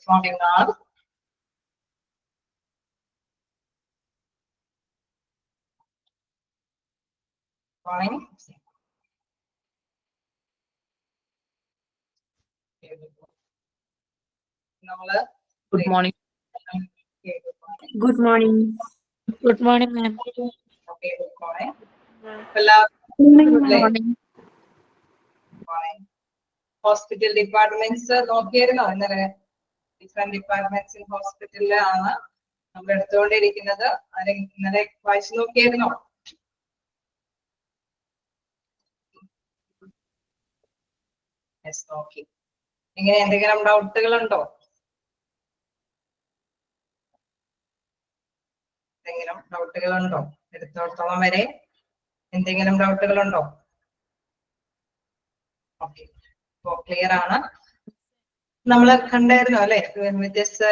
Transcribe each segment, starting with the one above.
Good morning, all. Morning. Good morning. Good morning. Good morning, ma'am. Okay, good morning. Morning. Hospital departments നോക്കിയായിരുന്നോ ഇന്നലെ? Different departments in ഹോസ്പിറ്റലിലാണ് നമ്മൾ എടുത്തുകൊണ്ടിരിക്കുന്നത്. ഇന്നലെ വായിച്ചു നോക്കിയായിരുന്നോ? Yes, നോക്കി. എങ്ങനെ, എന്തെങ്കിലും ഡൗട്ടുകളുണ്ടോ? എന്തെങ്കിലും ഡൗട്ടുകളുണ്ടോ? എടുത്തോളത്തോളം വരെ എന്തെങ്കിലും ഡൗട്ടുകളുണ്ടോ? ഓക്കെ, ക്ലിയർ ആണ്. നമ്മൾ കണ്ടായിരുന്നു അല്ലെ, വ്യത്യസ്ത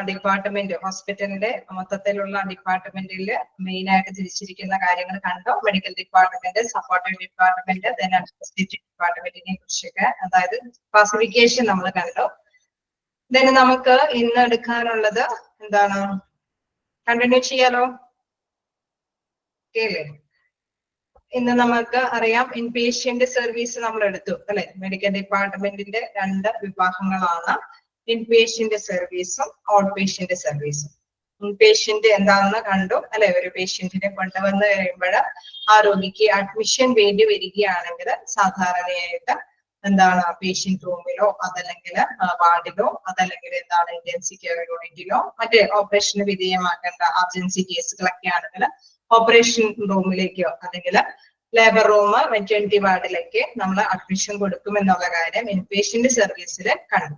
ഡിപ്പാർട്ട്മെന്റ്, ഹോസ്പിറ്റലിന്റെ മൊത്തത്തിലുള്ള ഡിപ്പാർട്ട്മെന്റിൽ മെയിൻ ആയിട്ട് തിരിച്ചിരിക്കുന്ന കാര്യങ്ങൾ കണ്ടോ? Medical department, supportive department, then administrative ഡിപ്പാർട്ട്മെന്റിനെ കുറിച്ചൊക്കെ, അതായത് ക്ലാസിഫിക്കേഷൻ നമ്മൾ കണ്ടു. ദെൻ നമുക്ക് ഇന്ന് എടുക്കാനുള്ളത് എന്താണ്? കണ്ടിന്യൂ ചെയ്യാലോ? ഓക്കെ. ഇന്ന് നമുക്ക് അറിയാം, ഇൻപേഷ്യന്റ് സർവീസ് നമ്മൾ എടുത്തു അല്ലെ. മെഡിക്കൽ ഡിപ്പാർട്ട്മെന്റിന്റെ രണ്ട് വിഭാഗങ്ങളാണ്, ഇൻപേഷ്യന്റ് സർവീസും ഔട്ട് പേഷ്യന്റ് സർവീസും. ഇൻപേഷ്യന്റ് എന്താണെന്ന് കണ്ടു അല്ലെ. ഒരു പേഷ്യന്റിനെ കൊണ്ടുവന്ന് കഴിയുമ്പോൾ ആ രോഗിക്ക് അഡ്മിഷൻ വേണ്ടി വരികയാണെങ്കിൽ സാധാരണയായിട്ട് എന്താണ്, പേഷ്യന്റ് റൂമിലോ അതല്ലെങ്കിൽ വാർഡിലോ അതല്ലെങ്കിൽ എന്താണ് ഇന്റൻസീവ് കെയർ യൂണിറ്റിലോ മറ്റേ ഓപ്പറേഷന് വിധേയമാക്കേണ്ട അർജൻസി കേസുകളൊക്കെ ആണെങ്കിൽ ഓപ്പറേഷൻ റൂമിലേക്കോ അല്ലെങ്കിൽ ലേബർ റൂം, മെറ്റേണിറ്റി വാർഡിലേക്ക് നമ്മൾ അഡ്മിഷൻ കൊടുക്കും എന്നുള്ള കാര്യം ഇൻപേഷ്യന്റ് സർവീസിൽ കണ്ടു.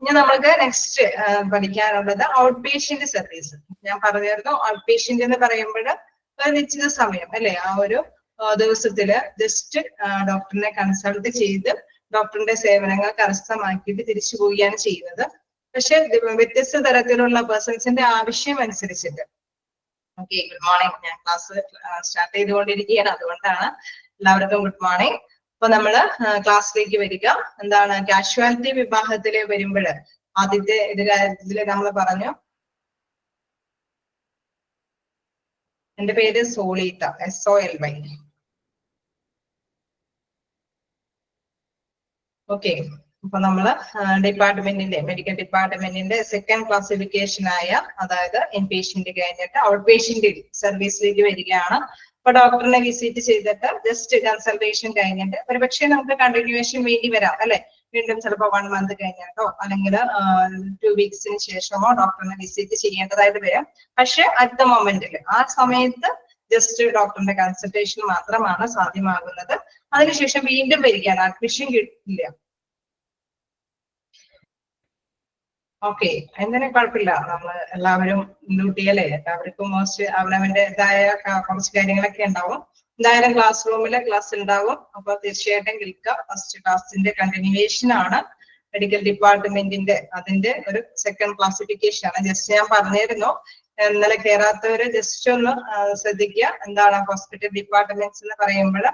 ഇനി നമ്മൾക്ക് നെക്സ്റ്റ് പഠിക്കാനുള്ളത് ഔട്ട് പേഷ്യന്റ് സർവീസ്. ഞാൻ പറഞ്ഞിരുന്നു, ഔട്ട് പേഷ്യന്റ് എന്ന് പറയുമ്പോൾ ഒരു നിശ്ചിത സമയം അല്ലെ, ആ ഒരു ദിവസത്തില് ജസ്റ്റ് ഡോക്ടറിനെ കൺസൾട്ട് ചെയ്ത് ഡോക്ടറിന്റെ സേവനങ്ങൾ കരസ്ഥമാക്കിയിട്ട് തിരിച്ചു പോവുകയാണ് ചെയ്യുന്നത്. പക്ഷെ വ്യത്യസ്ത തരത്തിലുള്ള പേഴ്സൺസിന്റെ ആവശ്യം അനുസരിച്ചിട്ട്. Okay, good morning. ഞാൻ ക്ലാസ് സ്റ്റാർട്ട് ചെയ്തുകൊണ്ടിരിക്കുകയാണ്, അതുകൊണ്ടാണ്. എല്ലാവർക്കും ഗുഡ് മോർണിംഗ്. അപ്പൊ നമ്മള് ക്ലാസ്സിലേക്ക് വരിക. എന്താണ്, കാഷ്വാലിറ്റി വിഭാഗത്തില് വരുമ്പോൾ ആദ്യത്തെ ഇതില് നമ്മൾ പറഞ്ഞു, എന്റെ പേര് സോളീത്ത, SOLY. ഓക്കെ, അപ്പൊ നമ്മള് ഡിപ്പാർട്ട്മെന്റിന്റെ, മെഡിക്കൽ ഡിപ്പാർട്ട്മെന്റിന്റെ സെക്കൻഡ് ക്ലാസിഫിക്കേഷൻ ആയ, അതായത് ഇൻപേഷ്യന്റ് കഴിഞ്ഞിട്ട് ഔട്ട് പേഷ്യന്റ് സർവീസിലേക്ക് വരികയാണ്. അപ്പൊ ഡോക്ടറിനെ വിസിറ്റ് ചെയ്തിട്ട് ജസ്റ്റ് കൺസൾട്ടേഷൻ കഴിഞ്ഞിട്ട് ഒരുപക്ഷെ നമുക്ക് കണ്ടിന്യൂവേഷൻ വേണ്ടി വരാം അല്ലെ. വീണ്ടും ചിലപ്പോൾ 1 month കഴിഞ്ഞിട്ടോ അല്ലെങ്കിൽ 2 weeksന് ശേഷമോ ഡോക്ടറിനെ വിസിറ്റ് ചെയ്യേണ്ടതായിട്ട് വരും. പക്ഷെ അറ്റ് ദ മൊമെന്റിൽ, ആ സമയത്ത് ജസ്റ്റ് ഡോക്ടറിന്റെ കൺസൾട്ടേഷൻ മാത്രമാണ് സാധ്യമാകുന്നത്. അതിനുശേഷം വീണ്ടും വരികയാണ്, അഡ്മിഷൻ കിട്ടില്ല. ഓക്കെ, എന്തിനും കുഴപ്പമില്ല. നമ്മൾ എല്ലാവരും ഡ്യൂട്ടി അല്ലേ, എല്ലാവർക്കും മോസ്റ്റ് അവനവന്റേതായ കുറച്ച് കാര്യങ്ങളൊക്കെ ഉണ്ടാവും. എന്തായാലും ക്ലാസ് റൂമിലെ ക്ലാസ് ഉണ്ടാവും. അപ്പൊ തീർച്ചയായിട്ടും കേൾക്കുക. ഫസ്റ്റ് ക്ലാസ്സിന്റെ കണ്ടിന്യൂവേഷൻ ആണ് മെഡിക്കൽ ഡിപ്പാർട്ട്മെന്റിന്റെ, അതിന്റെ ഒരു സെക്കൻഡ് ക്ലാസിഫിക്കേഷൻ ആണ്. ജസ്റ്റ് ഞാൻ പറഞ്ഞിരുന്നു, ഇന്നലെ കയറാത്തവര് ജസ്റ്റ് ഒന്ന് ശ്രദ്ധിക്കുക. എന്താണ് ഹോസ്പിറ്റൽ ഡിപ്പാർട്ട്മെന്റ്സ് എന്ന് പറയുമ്പോൾ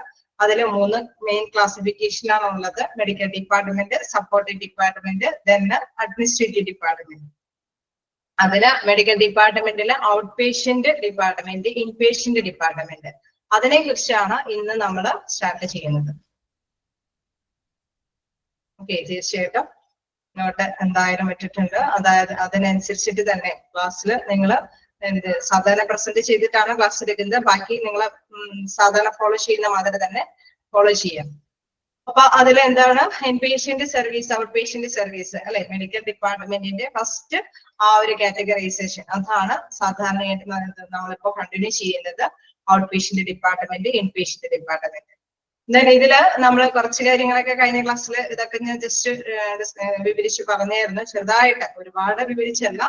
അതിൽ 3 മെയിൻ ക്ലാസിഫിക്കേഷൻ ആണ് ഉള്ളത്. Medical department, supportive department, then administrative department. അതില് മെഡിക്കൽ ഡിപ്പാർട്ട്മെന്റിലെ out patient department, inpatient department, അതിനെ കുറിച്ചാണ് ഇന്ന് നമ്മൾ സ്റ്റാർട്ട് ചെയ്യുന്നത്. ഓക്കെ, തീർച്ചയായിട്ടും നോട്ട് എന്തായാലും ഇട്ടിട്ടുണ്ട്. അതായത് അതിനനുസരിച്ചിട്ട് തന്നെ ക്ലാസ്സിൽ നിങ്ങൾ സാധാരണ പ്രസന്റ് ചെയ്തിട്ടാണ് ക്ലാസ് എടുക്കുന്നത്. ബാക്കി നിങ്ങൾ സാധാരണ ഫോളോ ചെയ്യുന്ന മാതിരി തന്നെ ഫോളോ ചെയ്യാം. അപ്പൊ അതിൽ എന്താണ് inpatient service, out patient service അല്ലെ, മെഡിക്കൽ ഡിപ്പാർട്ട്മെന്റിന്റെ ഫസ്റ്റ് ആ ഒരു കാറ്റഗറൈസേഷൻ, അതാണ് സാധാരണയായിട്ട് നമ്മളിപ്പോ കണ്ടിന്യൂ ചെയ്യുന്നത്. Out patient department, inpatient department. എന്തായാലും ഇതില് നമ്മൾ കുറച്ച് കാര്യങ്ങളൊക്കെ കഴിഞ്ഞ ക്ലാസ്സിൽ ഇതൊക്കെ ഞാൻ ജസ്റ്റ് വിവരിച്ച് പറഞ്ഞായിരുന്നു. ചെറുതായിട്ട്, ഒരുപാട് വിവരിച്ചല്ല,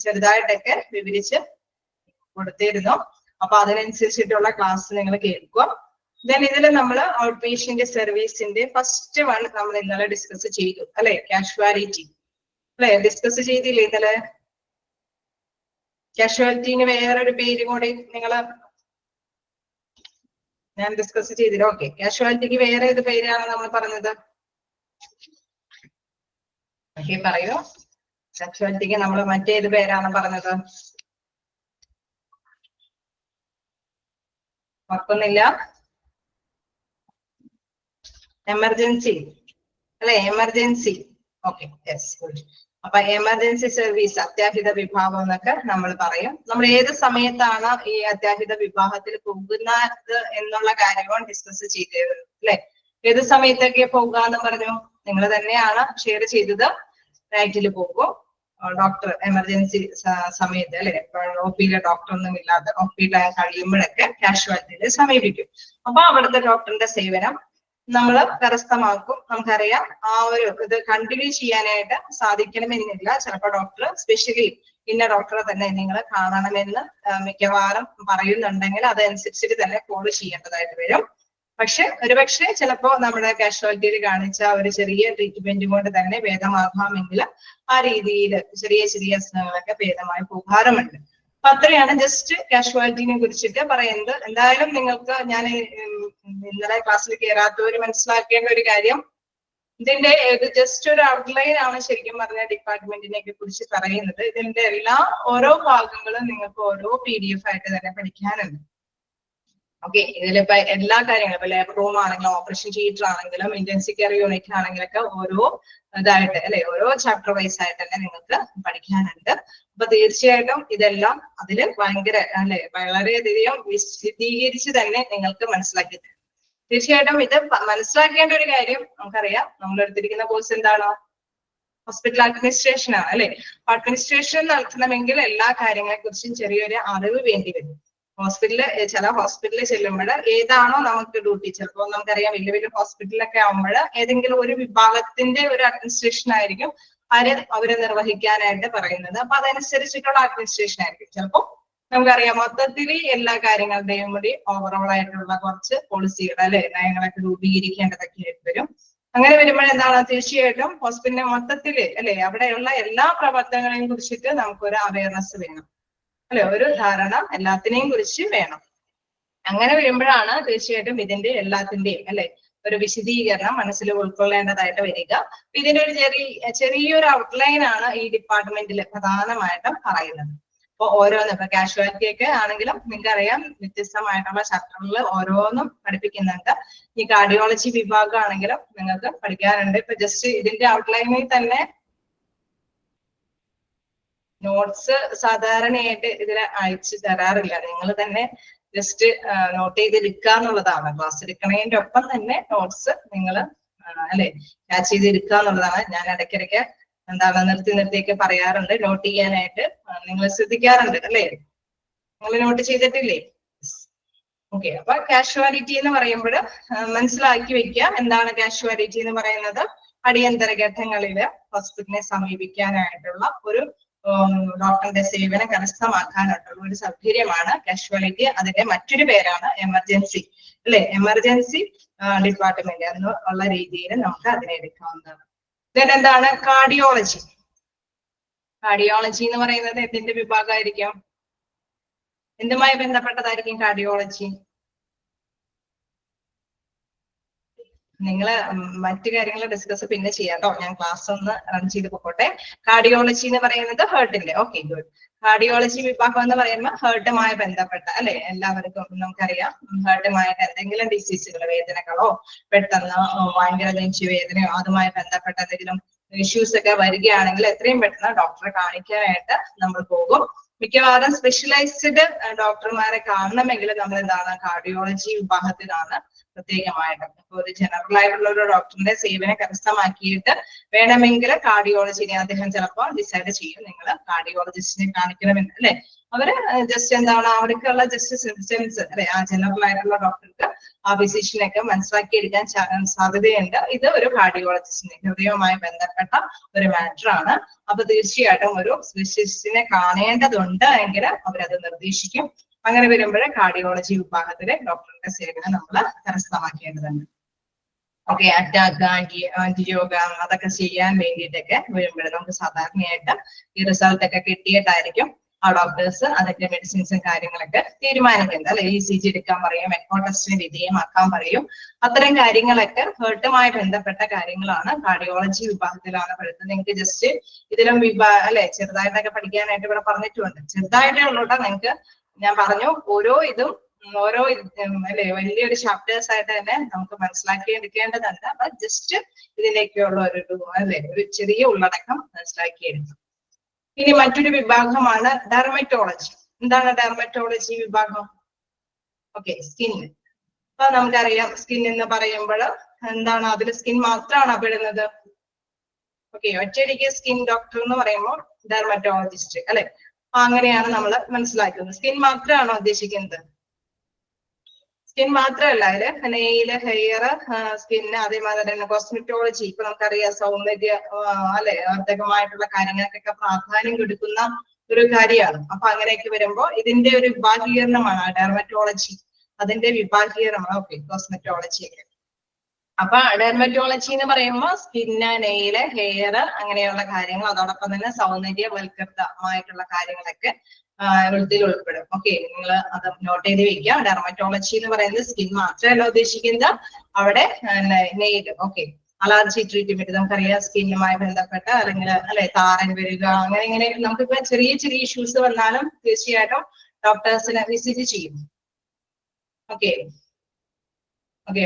ചെറുതായിട്ടൊക്കെ വിവരിച്ച് കൊടുത്തിരുന്നു. അപ്പൊ അതിനനുസരിച്ചിട്ടുള്ള ക്ലാസ് നിങ്ങൾ കേൾക്കുക. ദെൻ ഇതിൽ നമ്മൾ ഔട്ട് പേഷ്യന്റ് സർവീസിന്റെ ഫസ്റ്റ് വൺ നമ്മൾ ഇന്നലെ ഡിസ്കസ് ചെയ്തു അല്ലെ, കാഷ്വാലിറ്റി അല്ലെ. ഡിസ്കസ് ചെയ്തില്ലേ ഇന്നലെ? കാഷ്വാലിറ്റിന് വേറൊരു പേര് കൂടി ഞാൻ ഡിസ്കസ് ചെയ്തില്ല. ഓക്കെ, കാഷ്വാലിറ്റിക്ക് വേറെ ഏത് പേരാണ് നമ്മൾ പറഞ്ഞത്? ഓക്കെ, പറയൂ. കാഷ്വാലിറ്റിക്ക് നമ്മൾ മറ്റേത് പേരാണ് പറഞ്ഞത്? ഓർക്കുന്നില്ല? എമർജൻസി അല്ലെ? എമർജൻസി. Okay, yes, good. അപ്പൊ എമർജൻസി സർവീസ്, അത്യാഹിത വിഭാഗം എന്നൊക്കെ നമ്മൾ പറയും. നമ്മൾ ഏത് സമയത്താണ് ഈ അത്യാഹിത വിഭാഗത്തിൽ പോകുന്നത് എന്നുള്ള കാര്യവും ഡിസ്കസ് ചെയ്തത് അല്ലെ? ഏത് സമയത്തൊക്കെ പോകുക എന്ന് പറഞ്ഞു? നിങ്ങൾ തന്നെയാണ് ഷെയർ ചെയ്തത്. നൈറ്റിൽ പോകും, ഡോക്ടർ എമർജൻസി സമയത്ത് അല്ലെ, ഒ പിയിലെ ഡോക്ടർ ഒന്നും ഇല്ലാതെ ഒ പി ടൈം കഴിയുമ്പോഴൊക്കെ കാഷ്വാലിറ്റിയിൽ സമീപിക്കും. അപ്പൊ അവിടുത്തെ ഡോക്ടറിന്റെ സേവനം നമ്മൾ കരസ്ഥമാക്കും. നമുക്കറിയാം, ആ ഒരു ഇത് കണ്ടിന്യൂ ചെയ്യാനായിട്ട് സാധിക്കണമെന്നില്ല. ചിലപ്പോൾ ഡോക്ടർ സ്പെഷ്യലി ഇന്ന ഡോക്ടറെ തന്നെ നിങ്ങൾ കാണണമെന്ന് മിക്കവാറും പറയുന്നുണ്ടെങ്കിൽ അതനുസരിച്ചിട്ട് തന്നെ ഫോളോ ചെയ്യേണ്ടതായിട്ട് വരും. പക്ഷെ ഒരുപക്ഷെ ചിലപ്പോ നമ്മുടെ കാഷ്വാലിറ്റിയിൽ കാണിച്ച ഒരു ചെറിയ ട്രീറ്റ്മെന്റ് കൊണ്ട് തന്നെ ഭേദമാകാമെങ്കിൽ ആ രീതിയിൽ ചെറിയ ചെറിയ അസുഖങ്ങളൊക്കെ ഭേദമായി പോകാറുമുണ്ട്. അപ്പൊ അത്രയാണ് ജസ്റ്റ് കാഷ്വാലിറ്റിനെ കുറിച്ചിട്ട് പറയുന്നത്. എന്തായാലും നിങ്ങൾക്ക് ഞാൻ ഇന്നലെ ക്ലാസ്സിൽ കയറാത്തവർ മനസ്സിലാക്കേണ്ട ഒരു കാര്യം, ഇതിന്റെ ഇത് ജസ്റ്റ് ഒരു ഔട്ട്ലൈൻ ആണ് ശരിക്കും പറഞ്ഞ ഡിപ്പാർട്ട്മെന്റിനെ കുറിച്ച് പറയുന്നത്. ഇതിന്റെ ഓരോ ഭാഗങ്ങളും നിങ്ങൾക്ക് ഓരോ PDF ആയിട്ട് തന്നെ പഠിക്കാനുണ്ട്. ഓക്കെ, ഇതിലിപ്പോ എല്ലാ കാര്യങ്ങളും ഇപ്പൊ ലേബർ റൂം ആണെങ്കിലും ഓപ്പറേഷൻ തിയേറ്റർ ആണെങ്കിലും ഇന്റൻസീവ് കെയർ യൂണിറ്റ് ആണെങ്കിലൊക്കെ ഓരോ ഇതായിട്ട് അല്ലെ, ഓരോ ചാപ്റ്റർ വൈസ് ആയിട്ട് തന്നെ നിങ്ങൾക്ക് പഠിക്കാനുണ്ട്. അപ്പൊ തീർച്ചയായിട്ടും ഇതെല്ലാം അതിൽ ഭയങ്കര അല്ലെ വളരെയധികം വിശദീകരിച്ച് തന്നെ നിങ്ങൾക്ക് മനസ്സിലാക്കി തരും. തീർച്ചയായിട്ടും ഇത് മനസ്സിലാക്കേണ്ട ഒരു കാര്യം, നമുക്കറിയാം നമ്മൾ എടുത്തിരിക്കുന്ന കോഴ്സ് എന്താണ്? ഹോസ്പിറ്റൽ അഡ്മിനിസ്ട്രേഷൻ ആണ് അല്ലെ. അഡ്മിനിസ്ട്രേഷൻ നടത്തണമെങ്കിൽ എല്ലാ കാര്യങ്ങളെ കുറിച്ചും ചെറിയൊരു അറിവ് വേണ്ടി വരും. ചില ഹോസ്പിറ്റലിൽ ചെല്ലുമ്പോൾ ഏതാണോ നമുക്ക് ഡ്യൂട്ടി, ചിലപ്പോൾ നമുക്കറിയാം വലിയ വലിയ ഹോസ്പിറ്റലൊക്കെ ആവുമ്പോൾ ഏതെങ്കിലും ഒരു വിഭാഗത്തിന്റെ ഒരു അഡ്മിനിസ്ട്രേഷൻ ആയിരിക്കും അവരെ നിർവഹിക്കാനായിട്ട് പറയുന്നത്. അപ്പൊ അതനുസരിച്ചിട്ടുള്ള അഡ്മിനിസ്ട്രേഷൻ ആയിരിക്കും. ചിലപ്പോൾ നമുക്കറിയാം മൊത്തത്തിൽ എല്ലാ കാര്യങ്ങളുടെയും കൂടി ഓവറോൾ ആയിട്ടുള്ള കുറച്ച് പോളിസികൾ അല്ലെ, നയങ്ങളൊക്കെ രൂപീകരിക്കേണ്ടതൊക്കെ ആയിട്ട് വരും. അങ്ങനെ വരുമ്പോൾ എന്താണ്, തീർച്ചയായിട്ടും ഹോസ്പിറ്റലിനെ മൊത്തത്തില് അല്ലെ അവിടെയുള്ള എല്ലാ പ്രവർത്തനങ്ങളെയും കുറിച്ചിട്ട് നമുക്കൊരു അവയർനെസ് വേണം അല്ലെ, ഒരു ധാരണ എല്ലാത്തിനെയും കുറിച്ച് വേണം. അങ്ങനെ വരുമ്പോഴാണ് തീർച്ചയായിട്ടും ഇതിന്റെ എല്ലാത്തിന്റെയും അല്ലെ ഒരു വിശദീകരണം മനസ്സിൽ ഉൾക്കൊള്ളേണ്ടതായിട്ട് വരിക. ഇതിന്റെ ഒരു ചെറിയൊരു ഔട്ട്ലൈൻ ആണ് ഈ ഡിപ്പാർട്ട്മെന്റിൽ പ്രധാനമായിട്ടും പറയുന്നത്. അപ്പൊ ഓരോന്നും ഇപ്പൊ കാഷ്വാലിറ്റി ഒക്കെ ആണെങ്കിലും നിങ്ങൾക്കറിയാം വ്യത്യസ്തമായിട്ടുള്ള ചാപ്റ്ററിൽ ഓരോന്നും പഠിപ്പിക്കുന്നുണ്ട്. ഈ കാർഡിയോളജി വിഭാഗം ആണെങ്കിലും നിങ്ങൾക്ക് പഠിക്കാറുണ്ട്. ഇപ്പൊ ജസ്റ്റ് ഇതിന്റെ ഔട്ട്ലൈനിൽ തന്നെ നോട്ട്സ് സാധാരണയായിട്ട് ഇതിൽ അയച്ചു തരാറില്ല. നിങ്ങൾ തന്നെ ജസ്റ്റ് നോട്ട് ചെയ്തെടുക്കുക എന്നുള്ളതാണ്. ക്ലാസ് എടുക്കണതിന്റെ ഒപ്പം തന്നെ നോട്ട്സ് നിങ്ങൾ അല്ലെ ക്യാച്ച് ചെയ്തെടുക്കുക എന്നുള്ളതാണ്. ഞാൻ ഇടയ്ക്കിടയ്ക്ക് എന്താണ് നിർത്തിയൊക്കെ പറയാറുണ്ട്, നോട്ട് ചെയ്യാനായിട്ട് നിങ്ങൾ ശ്രദ്ധിക്കാറുണ്ട് അല്ലെ. നിങ്ങൾ നോട്ട് ചെയ്തിട്ടില്ലേ? ഓക്കെ, അപ്പൊ കാഷ്വാലിറ്റി എന്ന് പറയുമ്പോൾ മനസ്സിലാക്കി വെക്കുക, എന്താണ് കാഷ്വാലിറ്റി എന്ന് പറയുന്നത്? അടിയന്തര ഘട്ടങ്ങളിൽ ഹോസ്പിറ്റലിനെ സമീപിക്കാനായിട്ടുള്ള ഒരു ഡോക്ടറിന്റെ സേവനം കരസ്ഥമാക്കാനായിട്ടുള്ള ഒരു സൗകര്യമാണ് കാഷ്വാലിറ്റി. അതിന്റെ മറ്റൊരു പേരാണ് എമർജൻസി അല്ലെ. എമർജൻസി ഡിപ്പാർട്ട്മെന്റ് എന്നുള്ള രീതിയിൽ നമുക്ക് അതിനെ എടുക്കാവുന്നതാണ്. എന്താണ് കാർഡിയോളജി? കാർഡിയോളജി എന്ന് പറയുന്നത് എന്തിന്റെ വിഭാഗമായിരിക്കും? എന്തുമായി ബന്ധപ്പെട്ടതായിരിക്കും കാർഡിയോളജി? നിങ്ങൾ മറ്റു കാര്യങ്ങൾ ഡിസ്കസ് പിന്നെ ചെയ്യാം കേട്ടോ. ഞാൻ ക്ലാസ് ഒന്ന് റൺ ചെയ്ത് പോട്ടെ. കാർഡിയോളജി എന്ന് പറയുന്നത് ഹേർട്ടിന്റെ. Okay, good. കാർഡിയോളജി വിഭാഗം എന്ന് പറയുമ്പോൾ ഹേർട്ടുമായി ബന്ധപ്പെട്ട അല്ലെ, എല്ലാവർക്കും നമുക്കറിയാം ഹേർട്ടുമായിട്ട് എന്തെങ്കിലും ഡിസീസുകൾ, വേദനകളോ പെട്ടെന്ന് ഭയങ്കര നെഞ്ചുവേദനയോ അതുമായി ബന്ധപ്പെട്ട എന്തെങ്കിലും ഇഷ്യൂസ് ഒക്കെ വരികയാണെങ്കിൽ എത്രയും പെട്ടെന്ന് ഡോക്ടറെ കാണിക്കാനായിട്ട് നമ്മൾ പോകും. മിക്കവാറും സ്പെഷ്യലൈസ്ഡ് ഡോക്ടർമാരെ കാണണമെങ്കിൽ നമ്മൾ എന്താണ് കാർഡിയോളജി വിഭാഗത്തിലാണ് പ്രത്യേകമായിട്ട്. ഇപ്പൊ ഒരു ജനറൽ ആയിട്ടുള്ള ഒരു ഡോക്ടറിന്റെ സേവനം കരസ്ഥമാക്കിയിട്ട് വേണമെങ്കിൽ കാർഡിയോളജിനെ അദ്ദേഹം ചിലപ്പോൾ ഡിസൈഡ് ചെയ്യും നിങ്ങൾ കാർഡിയോളജിസ്റ്റിനെ കാണിക്കണമെന്ന് അല്ലെ. അവര് ജസ്റ്റ് എന്താണ് അവിടേക്കുള്ള ജസ്റ്റ് സിംറ്റംസ് അല്ലെ ആ ജനറൽ ആയിട്ടുള്ള ഡോക്ടർക്ക് ആ ഫിസിഷ്യനൊക്കെ മനസ്സിലാക്കിയെടുക്കാൻ സാധ്യതയുണ്ട്. ഇത് ഒരു കാർഡിയോളജിസ്റ്റിനെ ഹൃദയവുമായി ബന്ധപ്പെട്ട ഒരു മാറ്റർ ആണ്. അപ്പൊ തീർച്ചയായിട്ടും ഒരു സ്പെഷ്യലിസ്റ്റിനെ കാണേണ്ടതുണ്ട് എങ്കിൽ അവരത് നിർദ്ദേശിക്കും. അങ്ങനെ വരുമ്പോൾ കാർഡിയോളജി വിഭാഗത്തിലെ ഡോക്ടറിന്റെ സേവനം നമ്മൾ കരസ്ഥമാക്കേണ്ടതുണ്ട്. ഓക്കെ, അറ്റാക്ക് ആന്റിയോഗ്രാം അതൊക്കെ ചെയ്യാൻ വേണ്ടിയിട്ടൊക്കെ വരുമ്പോൾ നമുക്ക് സാധാരണയായിട്ട് ഈ റിസൾട്ട് ഒക്കെ കിട്ടിയിട്ടായിരിക്കും ആ ഡോക്ടേഴ്സ് അതിന്റെ മെഡിസിൻസും കാര്യങ്ങളൊക്കെ തീരുമാനിക്കുന്നത് അല്ലെ. ECG എടുക്കാൻ പറയും, എക്കോ ടെസ്റ്റിന് വിധേയമാക്കാൻ പറയും. അത്തരം കാര്യങ്ങളൊക്കെ ഹേർട്ടുമായി ബന്ധപ്പെട്ട കാര്യങ്ങളാണ് കാർഡിയോളജി വിഭാഗത്തിലാണ് പെടുന്നത്. നിങ്ങൾക്ക് ജസ്റ്റ് ഇതിലും അല്ലെ ചെറുതായിട്ടൊക്കെ പഠിക്കാനായിട്ട് ഇവിടെ പറഞ്ഞിട്ടുണ്ട്. ചെറുതായിട്ടേ ഉള്ളൂട്ടോ. നിങ്ങൾക്ക് ഞാൻ പറഞ്ഞു ഓരോ ഇതും ഓരോ അല്ലെ വലിയൊരു ചാപ്റ്റേഴ്സ് ആയിട്ട് തന്നെ നമുക്ക് മനസ്സിലാക്കി എടുക്കേണ്ടതുണ്ട്. അപ്പൊ ജസ്റ്റ് ഇതിലേക്കുള്ള ഒരു അല്ലെ ഒരു ചെറിയ ഉള്ളടക്കം മനസ്സിലാക്കി എടുക്കും. ഇനി മറ്റൊരു വിഭാഗമാണ് ഡെർമറ്റോളജി. എന്താണ് ഡെർമറ്റോളജി വിഭാഗം? Okay, skin. അപ്പൊ നമുക്കറിയാം സ്കിൻ എന്ന് പറയുമ്പോൾ എന്താണ്, അതിൽ സ്കിൻ മാത്രമാണ് പെടുന്നത്. ഓക്കെ, ഒറ്റയടിക്ക് സ്കിൻ ഡോക്ടർ എന്ന് പറയുമ്പോൾ ഡെർമറ്റോളജിസ്റ്റ് അല്ലെ. അപ്പൊ അങ്ങനെയാണ് നമ്മൾ മനസ്സിലാക്കുന്നത്. സ്കിൻ മാത്രമാണോ ഉദ്ദേശിക്കുന്നത്? സ്കിൻ മാത്രമല്ല, അതില് നെയില്, ഹെയർ, സ്കിന്ന്, അതേമാതിരി തന്നെ കോസ്മെറ്റോളജി. ഇപ്പൊ നമുക്കറിയാം സൗന്ദര്യ അല്ലെ വർദ്ധകമായിട്ടുള്ള കാര്യങ്ങൾക്കൊക്കെ പ്രാധാന്യം കൊടുക്കുന്ന ഒരു കാര്യമാണ്. അപ്പൊ അങ്ങനെയൊക്കെ വരുമ്പോ ഇതിന്റെ ഒരു വിഭാഗീകരണമാണ് ഡെർമറ്റോളജി. അതിന്റെ വിഭാഗീകരണമാണ് ഓക്കെ കോസ്മെറ്റോളജി ഒക്കെ. അപ്പൊ ഡെർമറ്റോളജി എന്ന് പറയുമ്പോൾ സ്കിന്ന്, നെയില്, ഹെയർ അങ്ങനെയുള്ള കാര്യങ്ങൾ, അതോടൊപ്പം തന്നെ സൗന്ദര്യവൽകൃതമായിട്ടുള്ള കാര്യങ്ങളൊക്കെ ഇതിൽ ഉൾപ്പെടും. ഓക്കെ, നിങ്ങൾ അത് നോട്ട് ചെയ്ത് വെക്കുക. ഡെർമറ്റോളജി എന്ന് പറയുന്നത് സ്കിൻ മാത്രമല്ല ഉദ്ദേശിക്കുന്നത്, അവിടെ നെയിൽ. ഓക്കെ, അലർജി ട്രീറ്റ്മെന്റ് നമുക്കറിയാം സ്കിന്നുമായി ബന്ധപ്പെട്ട അല്ലെങ്കിൽ അല്ലെ താരൻ വരിക അങ്ങനെ ഇങ്ങനെ നമുക്കിപ്പോ ചെറിയ ചെറിയ ഇഷ്യൂസ് വന്നാലും തീർച്ചയായിട്ടും ഡോക്ടേഴ്സിനെ വിസിറ്റ് ചെയ്യും. ഓക്കെ ഓക്കെ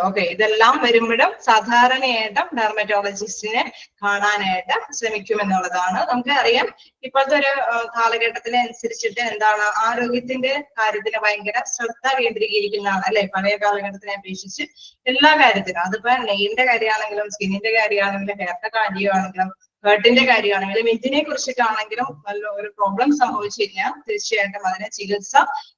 ഓക്കെ, ഇതെല്ലാം വരുമ്പോഴും സാധാരണയായിട്ടും ഡെർമറ്റോളജിസ്റ്റിനെ കാണാനായിട്ട് ശ്രമിക്കുമെന്നുള്ളതാണ്. നമുക്ക് അറിയാം ഇപ്പോഴത്തെ ഒരു കാലഘട്ടത്തിനെ അനുസരിച്ചിട്ട് എന്താണ് ആരോഗ്യത്തിന്റെ കാര്യത്തിന് ഭയങ്കര ശ്രദ്ധ കേന്ദ്രീകരിക്കുന്നതാണ് അല്ലെ. പഴയ കാലഘട്ടത്തിനെ അപേക്ഷിച്ച് എല്ലാ കാര്യത്തിനും, അതിപ്പോ നെയിലിന്റെ കാര്യമാണെങ്കിലും സ്കിന്നിന്റെ കാര്യമാണെങ്കിലും ഹെയറിന്റെ കാര്യമാണെങ്കിലും ഹേർട്ടിന്റെ കാര്യമാണെങ്കിലും എന്തിനെ കുറിച്ചിട്ടാണെങ്കിലും നല്ല ഒരു പ്രോബ്ലം സംഭവിച്ചു കഴിഞ്ഞാൽ തീർച്ചയായിട്ടും അതിന് ചികിത്സ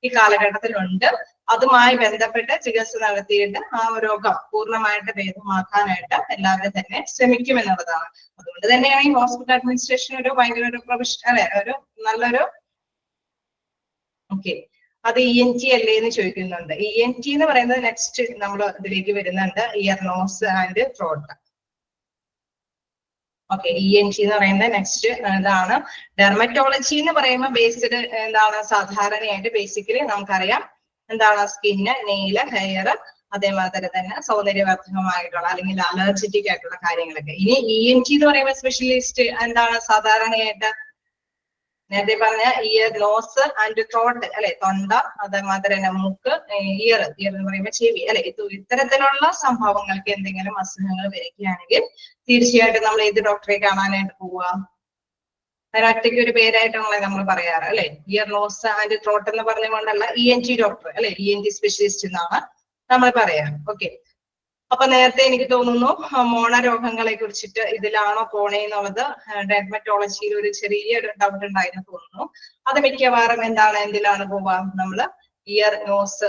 ഈ കാലഘട്ടത്തിലുണ്ട്. അതുമായി ബന്ധപ്പെട്ട് ചികിത്സ നടത്തിയിട്ട് ആ രോഗം പൂർണ്ണമായിട്ട് ഭേദമാക്കാനായിട്ട് എല്ലാവരും തന്നെ ശ്രമിക്കുമെന്നുള്ളതാണ്. അതുകൊണ്ട് തന്നെയാണ് ഈ ഹോസ്പിറ്റൽ അഡ്മിനിസ്ട്രേഷൻ ഒരു ഭയങ്കര ഒരു പ്രൊഫഷണൽ അല്ലെ, ഒരു നല്ലൊരു ഓക്കെ. അത് ENT അല്ലേ എന്ന് ചോദിക്കുന്നുണ്ട്. ENT എന്ന് പറയുന്നത് നെക്സ്റ്റ് നമ്മൾ ഇതിലേക്ക് വരുന്നുണ്ട്, ear, nose and throat. Okay, ENT എന്ന് പറയുന്നത് നെക്സ്റ്റ് ഇതാണ്. ഡെർമറ്റോളജി എന്ന് പറയുമ്പോൾ ബേസ്ഡ് എന്താണ് സാധാരണയായിട്ട് ബേസിക്കലി നമുക്കറിയാം എന്താണ് സ്കിന്ന്, നെയില്, ഹെയർ, അതേമാതിരി തന്നെ സൗന്ദര്യവർദ്ധകമായിട്ടുള്ള അല്ലെങ്കിൽ അലർജറ്റിക് ആയിട്ടുള്ള കാര്യങ്ങളൊക്കെ. ഇനി ENT എന്ന് പറയുമ്പോൾ സ്പെഷ്യലിസ്റ്റ് എന്താണ് സാധാരണയായിട്ട് നേരത്തെ പറഞ്ഞ ഇയർ, നോസ് ആൻഡ് ത്രോട്ട് അല്ലെ, തൊണ്ട, അതേമാതിരി തന്നെ മൂക്ക്, ഇയർ എന്ന് പറയുമ്പോൾ ചെവി അല്ലെ. ഇത്തരത്തിലുള്ള സംഭവങ്ങൾക്ക് എന്തെങ്കിലും അസുഖങ്ങൾ വരികയാണെങ്കിൽ തീർച്ചയായിട്ടും നമ്മൾ ഏത് ഡോക്ടറെ കാണാനായിട്ട് പോവുക? അതിനൊറ്റയ്ക്ക് ഒരു പേരായിട്ടാണല്ലോ നമ്മൾ പറയാറ് അല്ലെ. ഇയർ, നോസ് ആൻഡ് ത്രോട്ട് എന്ന് പറഞ്ഞുകൊണ്ടല്ല ENT ഡോക്ടർ അല്ലെ, ENT സ്പെഷ്യലിസ്റ്റ് എന്നാണ് നമ്മൾ പറയാറ്. ഓക്കെ, അപ്പൊ നേരത്തെ എനിക്ക് തോന്നുന്നു മോണരോഗങ്ങളെ കുറിച്ചിട്ട് ഇതിലാണോ പോണേ എന്നുള്ളത് ഡെർമറ്റോളജിയിൽ ഒരു ചെറിയൊരു ഡൗട്ട് ഉണ്ടായിരുന്നു തോന്നുന്നു. അത് മിക്കവാറും എന്തിലാണ് പോവാ? നമ്മള് ഇയർ, നോസ്,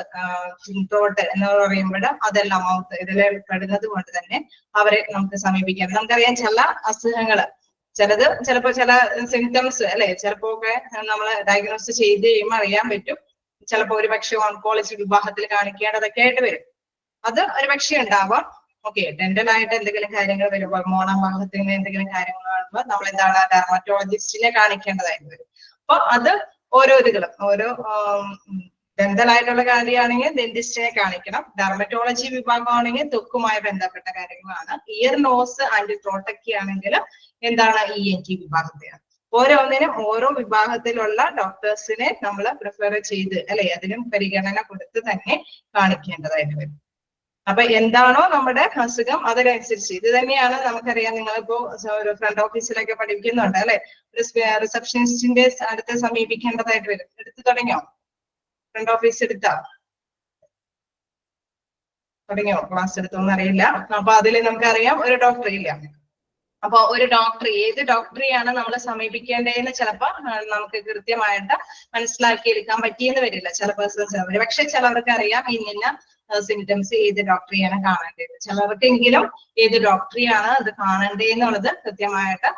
ത്രോട്ട് എന്ന് പറയുമ്പോൾ അതെല്ലാം മൗത്ത് ഇതിൽ പെടുന്നത് കൊണ്ട് തന്നെ അവരെ നമുക്ക് സമീപിക്കാം. നമുക്കറിയാം ചില അസുഖങ്ങള് ചിലപ്പോ ചില സിംറ്റംസ് അല്ലെ, ചിലപ്പോ ഒക്കെ നമ്മൾ ഡയഗ്നോസ് ചെയ്ത് കഴിയുമ്പോൾ അറിയാൻ പറ്റും. ചിലപ്പോ ഒരു പക്ഷെ ഓൺകോളജി വിഭാഗത്തിൽ കാണിക്കേണ്ടതൊക്കെ ആയിട്ട് വരും. അത് ഒരു പക്ഷെ ഉണ്ടാവാം. ഓക്കെ, ഡെന്റൽ ആയിട്ട് എന്തെങ്കിലും കാര്യങ്ങൾ വരുമ്പോൾ, മോണഭാഗത്തിന് എന്തെങ്കിലും കാര്യങ്ങൾ കാണുമ്പോൾ നമ്മൾ എന്താണ് ഡെർമറ്റോളജിസ്റ്റിനെ കാണിക്കേണ്ടതായിട്ട് വരും. അപ്പൊ അത് ഓരോരുകളും ഓരോ ഡെന്റൽ ആയിട്ടുള്ള കാര്യമാണെങ്കിൽ ഡെന്റിസ്റ്റിനെ കാണിക്കണം. ഡെർമറ്റോളജി വിഭാഗമാണെങ്കിൽ ത്വക്കുമായി ബന്ധപ്പെട്ട കാര്യങ്ങളാണ്. ഇയർ, നോസ് ആൻഡ് ത്രോട്ട് ഒക്കെ ആണെങ്കിൽ എന്താണ് ENT വിഭാഗത്തെയാണ്. ഓരോന്നിനും ഓരോ വിഭാഗത്തിലുള്ള ഡോക്ടേഴ്സിനെ നമ്മൾ പ്രിഫർ ചെയ്ത് അല്ലെ, അതിനും പരിഗണന കൊടുത്ത് തന്നെ കാണിക്കേണ്ടതായിട്ട് വരും. അപ്പൊ എന്താണോ നമ്മുടെ അസുഖം അതിനനുസരിച്ച് ഇത് തന്നെയാണ് നമുക്കറിയാം. നിങ്ങളിപ്പോ ഒരു ഫ്രണ്ട് ഓഫീസിലൊക്കെ പഠിക്കുന്നുണ്ട് അല്ലെ, ഒരു റിസപ്ഷനിസ്റ്റിന്റെ അടുത്ത് സമീപിക്കേണ്ടതായിട്ട് വരും. എടുത്തു തുടങ്ങിയോ? ഫ്രണ്ട് ഓഫീസ് തുടങ്ങിയോ? ക്ലാസ് എടുത്തോന്ന് അറിയില്ല. അപ്പൊ അതിൽ നമുക്കറിയാം ഒരു ഡോക്ടർ ഇല്ല. അപ്പൊ ഒരു ഡോക്ടർ, ഏത് ഡോക്ടറെയാണ് നമ്മൾ സമീപിക്കേണ്ടതെന്ന് ചിലപ്പോ നമുക്ക് കൃത്യമായിട്ട് മനസ്സിലാക്കിയെടുക്കാൻ പറ്റിയെന്ന് വരില്ല ചില പേഴ്സൺസ്. പക്ഷെ ചിലവർക്ക് അറിയാം ഇന്ന സിംറ്റംസ് ഏത് ഡോക്ടറെയാണ് കാണേണ്ടത്. ചിലവർക്കെങ്കിലും ഏത് ഡോക്ടറെയാണ് അത് കാണേണ്ടതെന്നുള്ളത് കൃത്യമായിട്ട്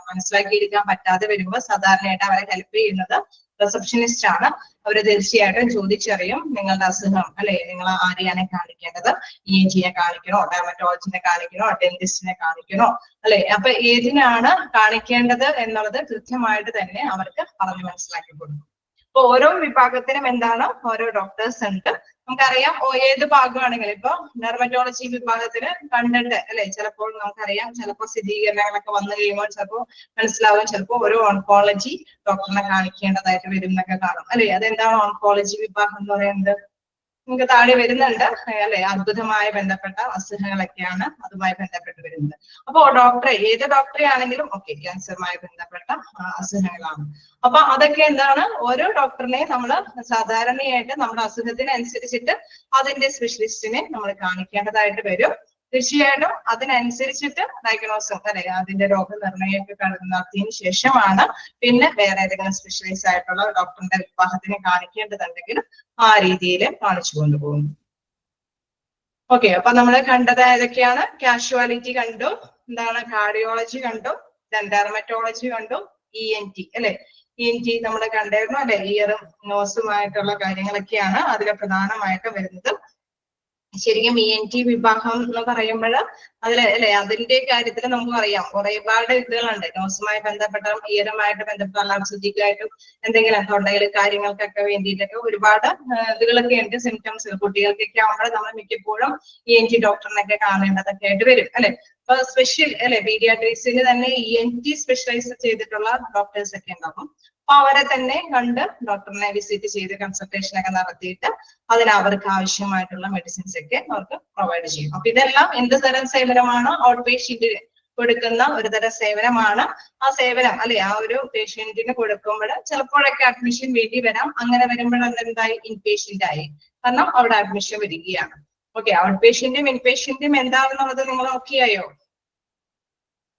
മനസ്സിലാക്കിയെടുക്കാൻ പറ്റാതെ വരുമ്പോൾ സാധാരണയായിട്ട് അവരെ ഹെൽപ്പ് ചെയ്യുന്നത് റിസപ്ഷനിസ്റ്റ് ആണ്. അവര് തീർച്ചയായിട്ടും ചോദിച്ചറിയും നിങ്ങളുടെ അസുഖം അല്ലെ, നിങ്ങൾ ആരെയാണ് കാണിക്കേണ്ടത്, ENT-നെ കാണിക്കണോ, ഡെർമറ്റോളജിനെ കാണിക്കണോ, ഡെന്റിസ്റ്റിനെ കാണിക്കണോ അല്ലെ. അപ്പൊ ഏതിനാണ് കാണിക്കേണ്ടത് എന്നുള്ളത് കൃത്യമായിട്ട് തന്നെ അവർക്ക് പറഞ്ഞു മനസ്സിലാക്കി കൊടുക്കും. അപ്പൊ ഓരോ വിഭാഗത്തിനും എന്താണ് ഓരോ ഡോക്ടേഴ്സ് ഉണ്ട്. നമുക്കറിയാം ഏത് ഭാഗമാണെങ്കിലും ഇപ്പൊ ഡെർമറ്റോളജി വിഭാഗത്തിന് കണ്ടിട്ട് അല്ലെ, ചിലപ്പോൾ നമുക്കറിയാം ചിലപ്പോൾ സ്ഥിരീകരണങ്ങളൊക്കെ വന്നു കഴിയുമ്പോൾ ചിലപ്പോൾ മനസ്സിലാവും, ചിലപ്പോൾ ഒരു ഓൺകോളജി ഡോക്ടറിനെ കാണിക്കേണ്ടതായിട്ട് വരും എന്നൊക്കെ കാണും അല്ലെ. അതെന്താണ് ഓൺകോളജി വിഭാഗം എന്ന് പറയുന്നത്? നമുക്ക് താഴെ വരുന്നുണ്ട് അല്ലെ, അർബുദമായി ബന്ധപ്പെട്ട അസുഖങ്ങളൊക്കെയാണ് അതുമായി ബന്ധപ്പെട്ട് വരുന്നത്. അപ്പോ ഡോക്ടറെ ഏത് ഡോക്ടറെ ആണെങ്കിലും ഓക്കെ ക്യാൻസറുമായി ബന്ധപ്പെട്ട അസുഖങ്ങളാണ്. അപ്പൊ അതൊക്കെ എന്താണ് ഓരോ ഡോക്ടറിനെയും നമ്മൾ സാധാരണയായിട്ട് നമ്മുടെ അസുഖത്തിനനുസരിച്ചിട്ട് അതിന്റെ സ്പെഷ്യലിസ്റ്റിനെ നമ്മൾ കാണിക്കേണ്ടതായിട്ട് വരും. തീർച്ചയായിട്ടും അതിനനുസരിച്ചിട്ട് ഡയഗ്നോസും അല്ലെ അതിന്റെ രോഗനിർണയമൊക്കെ നടത്തിയതിനു ശേഷമാണ് പിന്നെ വേറെ ഏതെങ്കിലും സ്പെഷ്യലൈസ് ആയിട്ടുള്ള ഡോക്ടറിന്റെ വിഭാഗത്തിനെ കാണിക്കേണ്ടതുണ്ടെങ്കിൽ ആ രീതിയിൽ കാണിച്ചു കൊണ്ടുപോകുന്നു. ഓക്കെ, അപ്പൊ നമ്മൾ കണ്ടത് ഏതൊക്കെയാണ്? കാഷ്വാലിറ്റി കണ്ടു, എന്താണ് കാർഡിയോളജി കണ്ടു, ഡെർമറ്റോളജി കണ്ടു, ENT അല്ലെ. ENT നമ്മൾ കണ്ടായിരുന്നു അല്ലെ, ഇയറും നോസുമായിട്ടുള്ള കാര്യങ്ങളൊക്കെയാണ് അതിൽ പ്രധാനമായിട്ട് വരുന്നത്. ശരിക്കും ENT വിഭാഗം എന്ന് പറയുമ്പോൾ അതിൽ അല്ലെ അതിന്റെ കാര്യത്തിൽ നമുക്ക് അറിയാം ഒരുപാട് ഇതുകളുണ്ട്. നോസുമായി ബന്ധപ്പെട്ട ഇയറുമായിട്ട് ബന്ധപ്പെട്ട അലർജിക്കായിട്ടും എന്തെങ്കിലും തൊണ്ടയിൽ കാര്യങ്ങൾക്കൊക്കെ വേണ്ടിയിട്ടൊക്കെ ഒരുപാട് ഇതുകളൊക്കെ ഉണ്ട്. സിംറ്റംസ് കുട്ടികൾക്കൊക്കെ ആകുമ്പോൾ നമ്മൾ മിക്കപ്പോഴും ENT ഡോക്ടറിനൊക്കെ കാണേണ്ടതൊക്കെ ആയിട്ട് വരും അല്ലെ. അപ്പൊ സ്പെഷ്യൽ അല്ലെ പീഡിയാട്രിക്സിന് തന്നെ ENT സ്പെഷ്യലൈസ് ചെയ്തിട്ടുള്ള ഡോക്ടേഴ്സ് ഒക്കെ ഉണ്ടാകും. അപ്പൊ അവരെ തന്നെ കണ്ട് ഡോക്ടറിനെ വിസിറ്റ് ചെയ്ത് കൺസൾട്ടേഷൻ ഒക്കെ നടത്തിയിട്ട് അതിന് അവർക്ക് ആവശ്യമായിട്ടുള്ള മെഡിസിൻസ് ഒക്കെ അവർക്ക് പ്രൊവൈഡ് ചെയ്യും. അപ്പൊ ഇതെല്ലാം എന്ത് തരം സേവനമാണ്? ഔട്ട് പേഷ്യന്റ് കൊടുക്കുന്ന ഒരു തരം സേവനമാണ്. ആ സേവനം അല്ലെ ആ ഒരു പേഷ്യന്റിന് കൊടുക്കുമ്പോൾ ചിലപ്പോഴൊക്കെ അഡ്മിഷൻ വേണ്ടി വരാം. അങ്ങനെ വരുമ്പോൾ അതെന്തായി ഇൻപേഷ്യന്റ് ആയി, കാരണം അവിടെ അഡ്മിഷൻ വരികയാണ്. ഓക്കെ, ഔട്ട് പേഷ്യന്റും ഇൻപേഷ്യന്റും എന്താണെന്നുള്ളത് നിങ്ങൾ നോക്കിയായോ?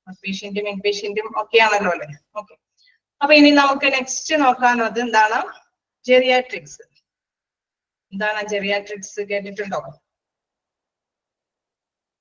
ഔട്ട് പേഷ്യന്റും ഇൻപേഷ്യന്റും ഒക്കെ ആണല്ലോ അല്ലെ. ഓക്കെ, അപ്പൊ ഇനി നമുക്ക് നെക്സ്റ്റ് നോക്കാനുള്ളത് എന്താണ്? ജെറിയാട്രിക്സ്. എന്താണ് ജെറിയാട്രിക്സ്? കേട്ടിട്ടുണ്ടോ?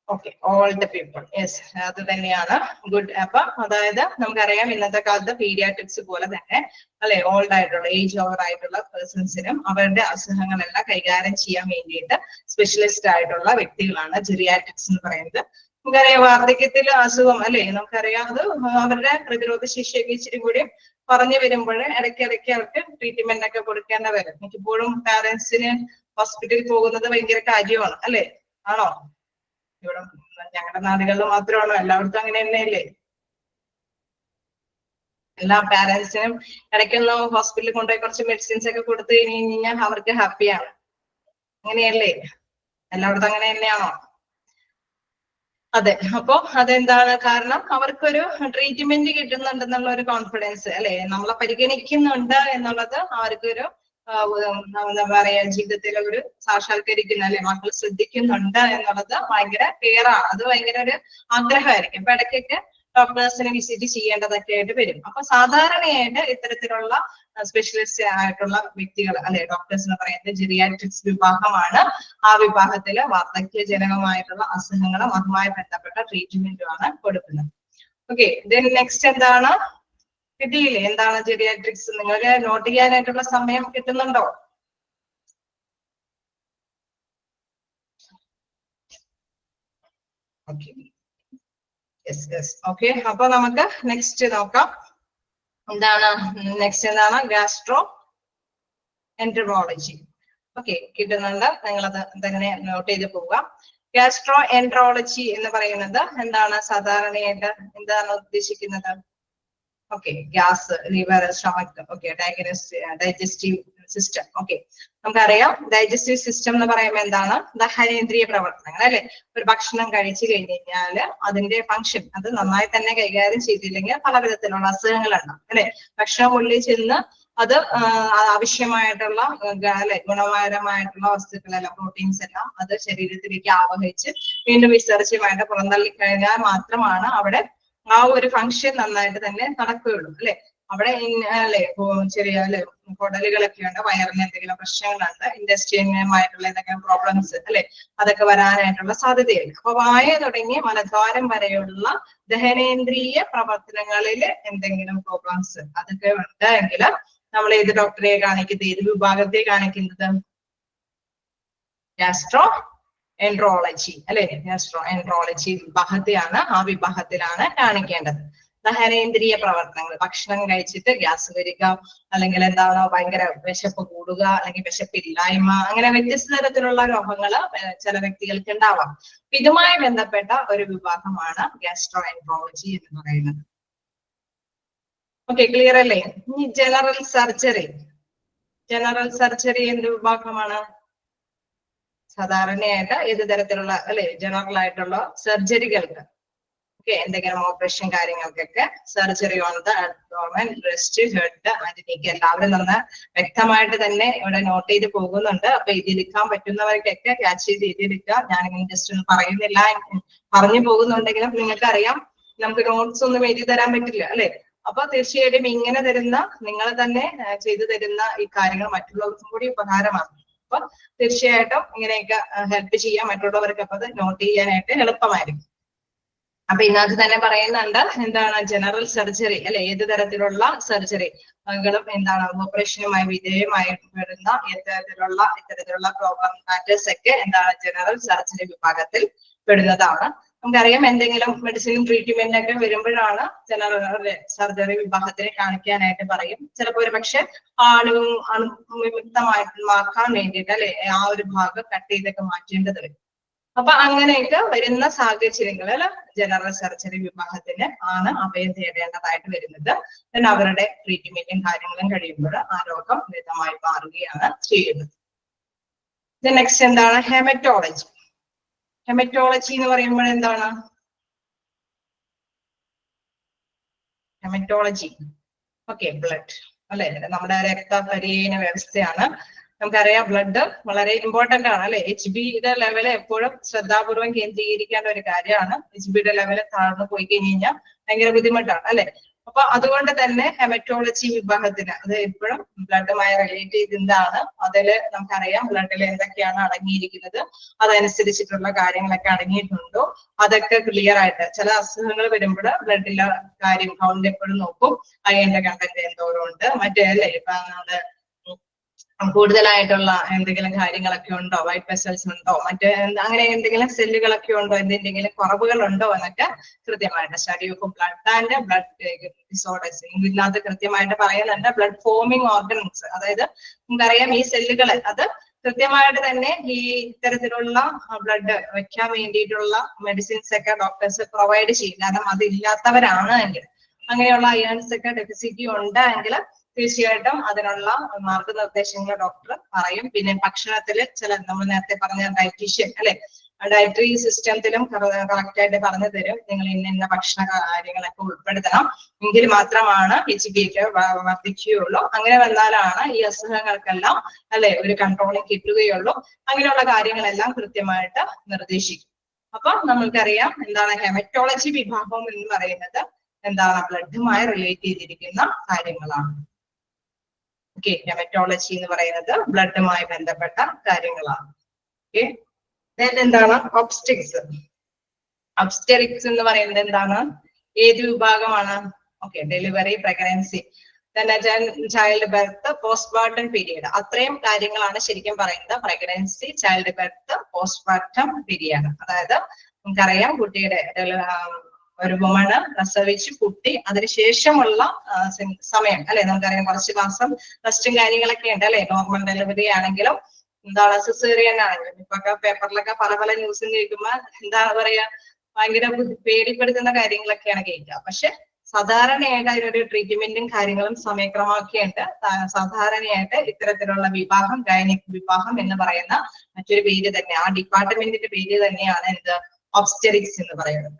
ഓക്കെ, ഓൾഡ് പീപ്പിൾ, യെസ് അത് തന്നെയാണ്. ഗുഡ്. അപ്പൊ അതായത് നമുക്കറിയാം ഇന്നത്തെ കാലത്ത് പീഡിയാട്രിക്സ് പോലെ തന്നെ അല്ലെ ഓൾഡ് ആയിട്ടുള്ള ഏജ് ഓവർ ആയിട്ടുള്ള പേഴ്സൺസിനും അവരുടെ അസുഖങ്ങളെല്ലാം കൈകാര്യം ചെയ്യാൻ വേണ്ടിയിട്ട് സ്പെഷ്യലിസ്റ്റ് ആയിട്ടുള്ള വ്യക്തികളാണ് ജെറിയാട്രിക്സ് എന്ന് പറയുന്നത്. നമുക്കറിയാം വാർദ്ധക്യത്തിൽ അസുഖം അല്ലെ, നമുക്കറിയാം അത് അവരുടെ പ്രതിരോധ ശേഷിയൊക്കെ ഇച്ചിരി കൂടി പറഞ്ഞു വരുമ്പോൾ ഇടയ്ക്കിടയ്ക്ക് അവർക്ക് ട്രീറ്റ്മെന്റ് ഒക്കെ കൊടുക്കേണ്ട വരും. മിക്കപ്പോഴും പാരന്റ്സിന് ഹോസ്പിറ്റലിൽ പോകുന്നത് ഭയങ്കര കാര്യമാണ് അല്ലെ. ആണോ? ഇവിടെ ഞങ്ങളുടെ നാടുകളിൽ മാത്രമാണോ? എല്ലായിടത്തും അങ്ങനെ തന്നെയല്ലേ? എല്ലാ പാരന്റ്സിനും ഇടയ്ക്കൊന്ന് ഹോസ്പിറ്റലിൽ കൊണ്ടുപോയി കുറച്ച് മെഡിസിൻസ് ഒക്കെ കൊടുത്തു കഴിഞ്ഞാൽ അവർക്ക് ഹാപ്പിയാണ്. അങ്ങനെയല്ലേ? എല്ലായിടത്തും അങ്ങനെ തന്നെയാണോ? അതെ. അപ്പോ അതെന്താണ് കാരണം? അവർക്കൊരു ട്രീറ്റ്മെന്റ് കിട്ടുന്നുണ്ടെന്നുള്ള ഒരു കോൺഫിഡൻസ് അല്ലെ, നമ്മളെ പരിഗണിക്കുന്നുണ്ട് എന്നുള്ളത് അവർക്കൊരു എന്താ പറയാ ജീവിതത്തിൽ ഒരു സാക്ഷാത്കരിക്കുന്ന അല്ലെ മക്കൾ ശ്രദ്ധിക്കുന്നുണ്ട് എന്നുള്ളത് ഭയങ്കര ക്ലിയറാണ്. അത് ഭയങ്കര ഒരു ആഗ്രഹമായിരിക്കും. അപ്പൊ ഇടയ്ക്കൊക്കെ ഡോക്ടേഴ്സിനെ വിസിറ്റ് ചെയ്യേണ്ടതൊക്കെ ആയിട്ട് വരും. അപ്പൊ സാധാരണയായിട്ട് ഇത്തരത്തിലുള്ള സ്പെഷ്യലിസ്റ്റ് ആയിട്ടുള്ള വ്യക്തികൾ അല്ലെ ഡോക്ടേഴ്സ് എന്ന് പറയുന്നത് ജെറിയാട്രിക്സ് വിഭാഗമാണ്. ആ വിഭാഗത്തില് വാർദ്ധക്യജനകമായിട്ടുള്ള അസുഖങ്ങളും അതുമായി ബന്ധപ്പെട്ട ട്രീറ്റ്മെന്റുമാണ് കൊടുക്കുന്നത്. ഓക്കെ, ദെൻ നെക്സ്റ്റ് എന്താണ്? കിട്ടിയില്ലേ? എന്താണ് ജെറിയാട്രിക്സ്? നിങ്ങൾക്ക് നോട്ട് ചെയ്യാനായിട്ടുള്ള സമയം കിട്ടുന്നുണ്ടോ? Okay, yes yes. ഓക്കെ, അപ്പൊ നമുക്ക് നെക്സ്റ്റ് നോക്കാം. എന്താണ് നെക്സ്റ്റ്? എന്താണ്? Gastro enterology. ഓക്കെ, കിട്ടുന്നുണ്ട്. നിങ്ങളത് തന്നെ നോട്ട് ചെയ്ത് പോവുക. ഗാസ്ട്രോ എൻട്രോളജി എന്ന് പറയുന്നത് എന്താണ്? സാധാരണയായിട്ട് എന്താണ് ഉദ്ദേശിക്കുന്നത്? Okay, gas, liver, stomach, okay, digestive system. Okay, നമുക്കറിയാം ഡൈജസ്റ്റീവ് സിസ്റ്റം എന്ന് പറയുമ്പോൾ എന്താണ്? ദഹനേന്ദ്രിയ പ്രവർത്തനങ്ങൾ അല്ലെ. ഒരു ഭക്ഷണം കഴിച്ചു കഴിഞ്ഞാല് അതിന്റെ ഫംഗ്ഷൻ അത് നന്നായി തന്നെ കൈകാര്യം ചെയ്തില്ലെങ്കിൽ പല വിധത്തിലുള്ള അസുഖങ്ങളുണ്ടാവും അല്ലെ. ഭക്ഷണം ഉള്ളിൽ ചെന്ന് അത് ആവശ്യമായിട്ടുള്ള അല്ലെ ഗുണപരമായിട്ടുള്ള വസ്തുക്കളെല്ലാം പ്രോട്ടീൻസ് എല്ലാം അത് ശരീരത്തിലേക്ക് ആവഹിച്ച് വീണ്ടും വിസർജ്യമായിട്ട് പുറന്തള്ളി കഴിഞ്ഞാൽ മാത്രമാണ് അവിടെ ആ ഒരു ഫംഗ്ഷൻ നന്നായിട്ട് തന്നെ നടക്കുകയുള്ളൂ അല്ലെ. അവിടെ അല്ലെ ചെറിയ അല്ലെ കുടലുകളൊക്കെ ഉണ്ട്, വയറിന് എന്തെങ്കിലും പ്രശ്നങ്ങളുണ്ട്, ഇൻഡസ്ട്രിയലുമായിട്ടുള്ള എന്തെങ്കിലും പ്രോബ്ലംസ് അല്ലെ അതൊക്കെ വരാനായിട്ടുള്ള സാധ്യതയുണ്ട്. അപ്പൊ വായ തുടങ്ങി മലദ്വാരം വരെയുള്ള ദഹനേന്ദ്രിയ പ്രവർത്തനങ്ങളിൽ എന്തെങ്കിലും പ്രോബ്ലംസ് അതൊക്കെ ഉണ്ട് എങ്കിൽ നമ്മൾ ഏത് ഡോക്ടറെ കാണിക്കുന്നത്, ഏത് വിഭാഗത്തെ കാണിക്കുന്നത്? ഗ്യാസ്ട്രോ എൻട്രോളജി അല്ലെ, ഗ്യാസ്ട്രോ എൻട്രോളജി വിഭാഗത്തെയാണ്, ആ വിഭാഗത്തിലാണ് കാണിക്കേണ്ടത്. ദഹനേന്ദ്രിയ പ്രവർത്തനങ്ങൾ, ഭക്ഷണം കഴിച്ചിട്ട് ഗ്യാസ് വരിക, അല്ലെങ്കിൽ എന്താണ് ഭയങ്കര വിശപ്പ് കൂടുക, അല്ലെങ്കിൽ വിശപ്പില്ലായ്മ, അങ്ങനെ വ്യത്യസ്ത തരത്തിലുള്ള രോഗങ്ങള് ചില വ്യക്തികൾക്ക് ഉണ്ടാവാം. ഇതുമായി ബന്ധപ്പെട്ട ഒരു വിഭാഗമാണ് ഗ്യാസ്ട്രോ എൻട്രോളജി എന്ന് പറയുന്നത്. ഓക്കെ, ക്ലിയർ അല്ലേ? ഇനി ജനറൽ സർജറി. ജനറൽ സർജറി എന്ത് വിഭാഗമാണ്? സാധാരണയായിട്ട് ഏത് തരത്തിലുള്ള അല്ലെ ജനറൽ ആയിട്ടുള്ള സർജറികൾക്ക്, ഓക്കെ, എന്തെങ്കിലും ഓപ്പറേഷൻ കാര്യങ്ങൾക്കൊക്കെ surgery on the abdomen, breast, head, അതിലേക്ക് എല്ലാവരും നന്ന വ്യക്തമായിട്ട് തന്നെ ഇവിടെ നോട്ട് ചെയ്ത് പോകുന്നുണ്ട്. അപ്പൊ എഴുതിയെടുക്കാൻ പറ്റുന്നവർക്കൊക്കെ ക്യാച്ച് ചെയ്ത് എഴുതിയെടുക്കുക. ഞാനിങ്ങനെ ജസ്റ്റ് ഒന്നും പറയുന്നില്ല, പറഞ്ഞു പോകുന്നുണ്ടെങ്കിലും നിങ്ങൾക്ക് അറിയാം നമുക്ക് നോട്ട്സ് ഒന്നും എഴുതി തരാൻ പറ്റില്ല അല്ലെ. അപ്പൊ തീർച്ചയായിട്ടും ഇങ്ങനെ തരുന്ന, നിങ്ങൾ തന്നെ ചെയ്തു തരുന്ന ഈ കാര്യങ്ങൾ മറ്റുള്ളവർക്കും കൂടി ഉപകാരമാണ്. അപ്പൊ തീർച്ചയായിട്ടും ഇങ്ങനെയൊക്കെ ഹെൽപ്പ് ചെയ്യാൻ മറ്റുള്ളവർക്ക് അപ്പൊ അത് നോട്ട് ചെയ്യാനായിട്ട് എളുപ്പമായിരിക്കും. അപ്പൊ ഇതിനകത്ത് തന്നെ പറയുന്നുണ്ട് എന്താണ് ജനറൽ സർജറി അല്ലെ, ഏത് തരത്തിലുള്ള സർജറികളും എന്താണ് ഓപ്പറേഷനുമായി വിധേയമായി വരുന്ന ഇത്തരത്തിലുള്ള പ്രോബ്ലം മാറ്റേഴ്സ് ഒക്കെ എന്താണ് ജനറൽ സർജറി വിഭാഗത്തിൽ പെടുന്നതാണ്. നമുക്കറിയാം എന്തെങ്കിലും മെഡിസിനും ട്രീറ്റ്മെന്റ് ഒക്കെ വരുമ്പോഴാണ് ജനറൽ സർജറി വിഭാഗത്തിനെ കാണിക്കാനായിട്ട് പറയും. ചിലപ്പോൾ ഒരു പക്ഷെ അണുവിമുക്തമാക്കാൻ വേണ്ടിയിട്ട് അല്ലെ ആ ഒരു ഭാഗം കട്ട് ചെയ്തൊക്കെ മാറ്റേണ്ടത് വരും. അപ്പൊ അങ്ങനെയൊക്കെ വരുന്ന സാഹചര്യങ്ങളിൽ ജനറൽ സർജറി വിഭാഗത്തിന് ആണ് അഭയം തേടേണ്ടതായിട്ട് വരുന്നത്. അവരുടെ ട്രീറ്റ്മെന്റും കാര്യങ്ങളും കഴിയുമ്പോൾ ആ രോഗം മിതമായി മാറുകയാണ് ചെയ്യുന്നത്. നെക്സ്റ്റ് എന്താണ് ഹെമറ്റോളജി. ഹെമറ്റോളജി എന്ന് പറയുമ്പോൾ എന്താണ് ഹെമറ്റോളജി? ഓക്കെ, ബ്ലഡ് അല്ലെ, നമ്മുടെ രക്തപരിചയ വ്യവസ്ഥയാണ്. നമുക്കറിയാം ബ്ലഡ് വളരെ ഇമ്പോർട്ടന്റ് ആണ് അല്ലെ. HBയുടെ ലെവല് എപ്പോഴും ശ്രദ്ധാപൂർവം കേന്ദ്രീകരിക്കേണ്ട ഒരു കാര്യമാണ്. HBയുടെ ലെവല് താഴ്ന്നു പോയി കഴിഞ്ഞാൽ ഭയങ്കര ബുദ്ധിമുട്ടാണ് അല്ലെ. അപ്പൊ അതുകൊണ്ട് തന്നെ ഹെമറ്റോളജി വിഭാഗത്തിന് അത് എപ്പോഴും ബ്ലഡുമായി റിലേറ്റ് ചെയ്തതാണ്. അതിൽ നമുക്കറിയാം ബ്ലഡിൽ എന്തൊക്കെയാണ് അടങ്ങിയിരിക്കുന്നത്, അതനുസരിച്ചിട്ടുള്ള കാര്യങ്ങളൊക്കെ അടങ്ങിയിട്ടുണ്ടോ, അതൊക്കെ ക്ലിയർ ആയിട്ട് ചില അസുഖങ്ങൾ വരുമ്പോൾ ബ്ലഡിലെ കാര്യം കൗണ്ട് എപ്പോഴും നോക്കും. അയണിന്റെ കണ്ടന്റ് എന്തോരം ഉണ്ട്, മറ്റേ അല്ലേ ഇപ്പൊ നമ്മുടെ കൂടുതലായിട്ടുള്ള എന്തെങ്കിലും കാര്യങ്ങളൊക്കെ ഉണ്ടോ, വൈറ്റ് വെസൽസ് ഉണ്ടോ, മറ്റേ അങ്ങനെ എന്തെങ്കിലും സെല്ലുകളൊക്കെ ഉണ്ടോ, എന്തെങ്കിലും കുറവുകൾ ഉണ്ടോ എന്നൊക്കെ കൃത്യമായിട്ട് study of blood and blood disorders ഇതിനകത്ത് കൃത്യമായിട്ട് പറയുന്നുണ്ട്. ബ്ലഡ് ഫോമിങ് ഓർഗൻസ്, അതായത് നമുക്കറിയാം ഈ സെല്ലുകൾ അത് കൃത്യമായിട്ട് തന്നെ ഈ ഇത്തരത്തിലുള്ള ബ്ലഡ് വെക്കാൻ വേണ്ടിയിട്ടുള്ള മെഡിസിൻസ് ഒക്കെ ഡോക്ടേഴ്സ് പ്രൊവൈഡ് ചെയ്യും. കാരണം അതില്ലാത്തവരാണ് എങ്കിൽ, അങ്ങനെയുള്ള അയേൺസ് ഒക്കെ ഡെഫിസിറ്റി ഉണ്ടെങ്കിൽ തീർച്ചയായിട്ടും അതിനുള്ള മാർഗനിർദ്ദേശങ്ങൾ ഡോക്ടർ പറയും. പിന്നെ ഭക്ഷണത്തിൽ ചില നമ്മൾ നേരത്തെ പറഞ്ഞ ഡയറ്റീഷ്യൻ അല്ലെ, ഡയറ്ററി സിസ്റ്റത്തിലും കറക്റ്റ് ആയിട്ട് പറഞ്ഞു തരും. നിങ്ങൾ ഇന്ന ഭക്ഷണ കാര്യങ്ങളൊക്കെ ഉൾപ്പെടുത്തണം, എങ്കിൽ മാത്രമാണ് HB ഒക്കെ വർദ്ധിക്കുകയുള്ളൂ. അങ്ങനെ വന്നാലാണ് ഈ അസുഖങ്ങൾക്കെല്ലാം അല്ലെ ഒരു കൺട്രോളിങ് കിട്ടുകയുള്ളൂ. അങ്ങനെയുള്ള കാര്യങ്ങളെല്ലാം കൃത്യമായിട്ട് നിർദ്ദേശിക്കും. അപ്പൊ നമ്മൾക്കറിയാം എന്താണ് ഹെമറ്റോളജി വിഭാഗം എന്ന് പറയുന്നത് എന്താണ് ബ്ലഡുമായി റിലേറ്റ് ചെയ്തിരിക്കുന്ന കാര്യങ്ങളാണ്. ഓക്കെ, ഹെമറ്റോളജി എന്ന് പറയുന്നത് ബ്ലഡുമായി ബന്ധപ്പെട്ട കാര്യങ്ങളാണ്. ഓക്കെ, എന്താണ് ഒബ്സ്റ്റെറിക്സ്. ഒബ്സ്റ്റെറിക്സ് എന്ന് പറയുന്നത് എന്താണ്, ഏത് വിഭാഗമാണ്? Okay, delivery, pregnancy, child birth, postmortem period, അത്രയും കാര്യങ്ങളാണ് ശരിക്കും പറയുന്നത്. Pregnancy, child birth, postmortem period. അതായത് നമുക്കറിയാം കുട്ടിയുടെ ഒരു വുമണ് പ്രസവിച്ച് കുട്ടി അതിനുശേഷമുള്ള സമയം അല്ലെ. നമുക്കറിയാം കുറച്ച് മാസം റെസ്റ്റും കാര്യങ്ങളൊക്കെ ഉണ്ട് അല്ലെ. നോർമൽ ഡെലിവറി ആണെങ്കിലും എന്താണ് സിസേറിയൻ ആണെങ്കിലും ഇപ്പൊക്കെ പേപ്പറിലൊക്കെ പല പല ന്യൂസും കേൾക്കുമ്പോ എന്താ പറയാ ഭയങ്കര പേടിപ്പെടുത്തുന്ന കാര്യങ്ങളൊക്കെയാണ് കേൾക്കുക. പക്ഷെ സാധാരണയായിട്ട് അതിനൊരു ട്രീറ്റ്മെന്റും കാര്യങ്ങളും സമയക്രമമൊക്കെ ഉണ്ട്. സാധാരണയായിട്ട് ഇത്തരത്തിലുള്ള വിഭാഗം ഗൈനിക് വിഭാഗം എന്ന് പറയുന്ന മറ്റൊരു പേര് തന്നെ, ആ ഡിപ്പാർട്ട്മെന്റിന്റെ പേര് തന്നെയാണ് എന്ത്, ഒബ്സ്റ്റെറിക്സ് എന്ന് പറയുന്നത്.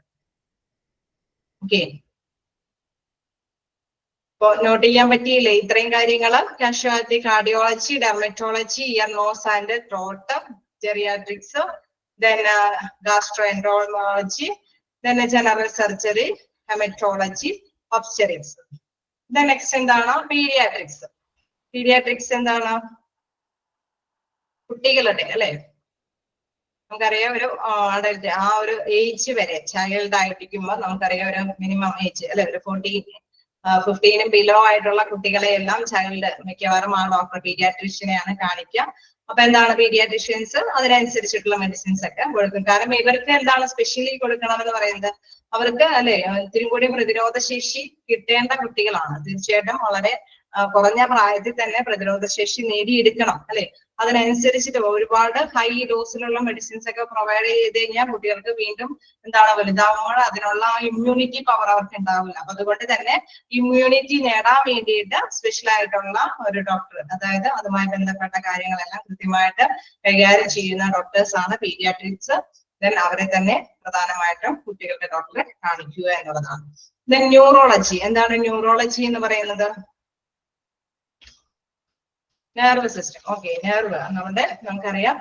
ഓക്കെ, ഇപ്പൊ നോട്ട് ചെയ്യാൻ പറ്റിയില്ലേ ഇത്രയും കാര്യങ്ങള്? Casualty, cardiology, dermatology, ear, nose and throat, geriatrics, then gastroenterology, then general surgery, hematology, obstetrics. Then next എന്താണ് പീഡിയാട്രിക്സ്. പീഡിയാട്രിക്സ് എന്താണ്? കുട്ടികളുടെ അല്ലെ. നമുക്കറിയാം ഒരു ആ ഒരു ഏജ് വരെ ചൈൽഡ് ആയിട്ടിരിക്കുമ്പോൾ നമുക്കറിയാം ഒരു മിനിമം ഏജ് അല്ലെ, ഒരു 14 15 ബിലോ ആയിട്ടുള്ള കുട്ടികളെ എല്ലാം ചൈൽഡ് മിക്കവാറും ആ ഡോക്ടർ പീഡിയാട്രീഷ്യനെയാണ് കാണിക്കുക. അപ്പൊ എന്താണ് പീഡിയാട്രീഷ്യൻസ് അതിനനുസരിച്ചിട്ടുള്ള മെഡിസിൻസ് ഒക്കെ കൊടുക്കും. കാരണം ഇവർക്ക് എന്താണ് സ്പെഷ്യലി കൊടുക്കണമെന്ന് പറയുന്നത്, അവർക്ക് അല്ലെ ഇത്തിരി കൂടി പ്രതിരോധ ശേഷി കിട്ടേണ്ട കുട്ടികളാണ്. തീർച്ചയായിട്ടും വളരെ കുറഞ്ഞ പ്രായത്തിൽ തന്നെ പ്രതിരോധ ശേഷി നേടിയെടുക്കണം അല്ലെ. അതിനനുസരിച്ചിട്ട് ഒരുപാട് ഹൈ ഡോസിലുള്ള മെഡിസിൻസ് ഒക്കെ പ്രൊവൈഡ് ചെയ്ത് കഴിഞ്ഞാൽ കുട്ടികൾക്ക് വീണ്ടും എന്താണ് വലുതാവുമ്പോൾ അതിനുള്ള ഇമ്മ്യൂണിറ്റി പവർ അവർക്ക് ഉണ്ടാവില്ല. അപ്പൊ അതുകൊണ്ട് തന്നെ ഇമ്മ്യൂണിറ്റി നേടാൻ വേണ്ടിയിട്ട് സ്പെഷ്യൽ ആയിട്ടുള്ള ഒരു ഡോക്ടർ, അതായത് അതുമായി ബന്ധപ്പെട്ട കാര്യങ്ങളെല്ലാം കൃത്യമായിട്ട് കൈകാര്യം ചെയ്യുന്ന ഡോക്ടേഴ്സ് ആണ് പീഡിയാട്രിക്സ്. ദെൻ അവരെ തന്നെ പ്രധാനമായിട്ടും കുട്ടികളുടെ ഡോക്ടറെ കാണിക്കുക എന്നുള്ളതാണ്. Then neurology. എന്താണ് ന്യൂറോളജി എന്ന് പറയുന്നത്? Nerve system. ഓക്കെ, നെർവ് നമുക്കറിയാം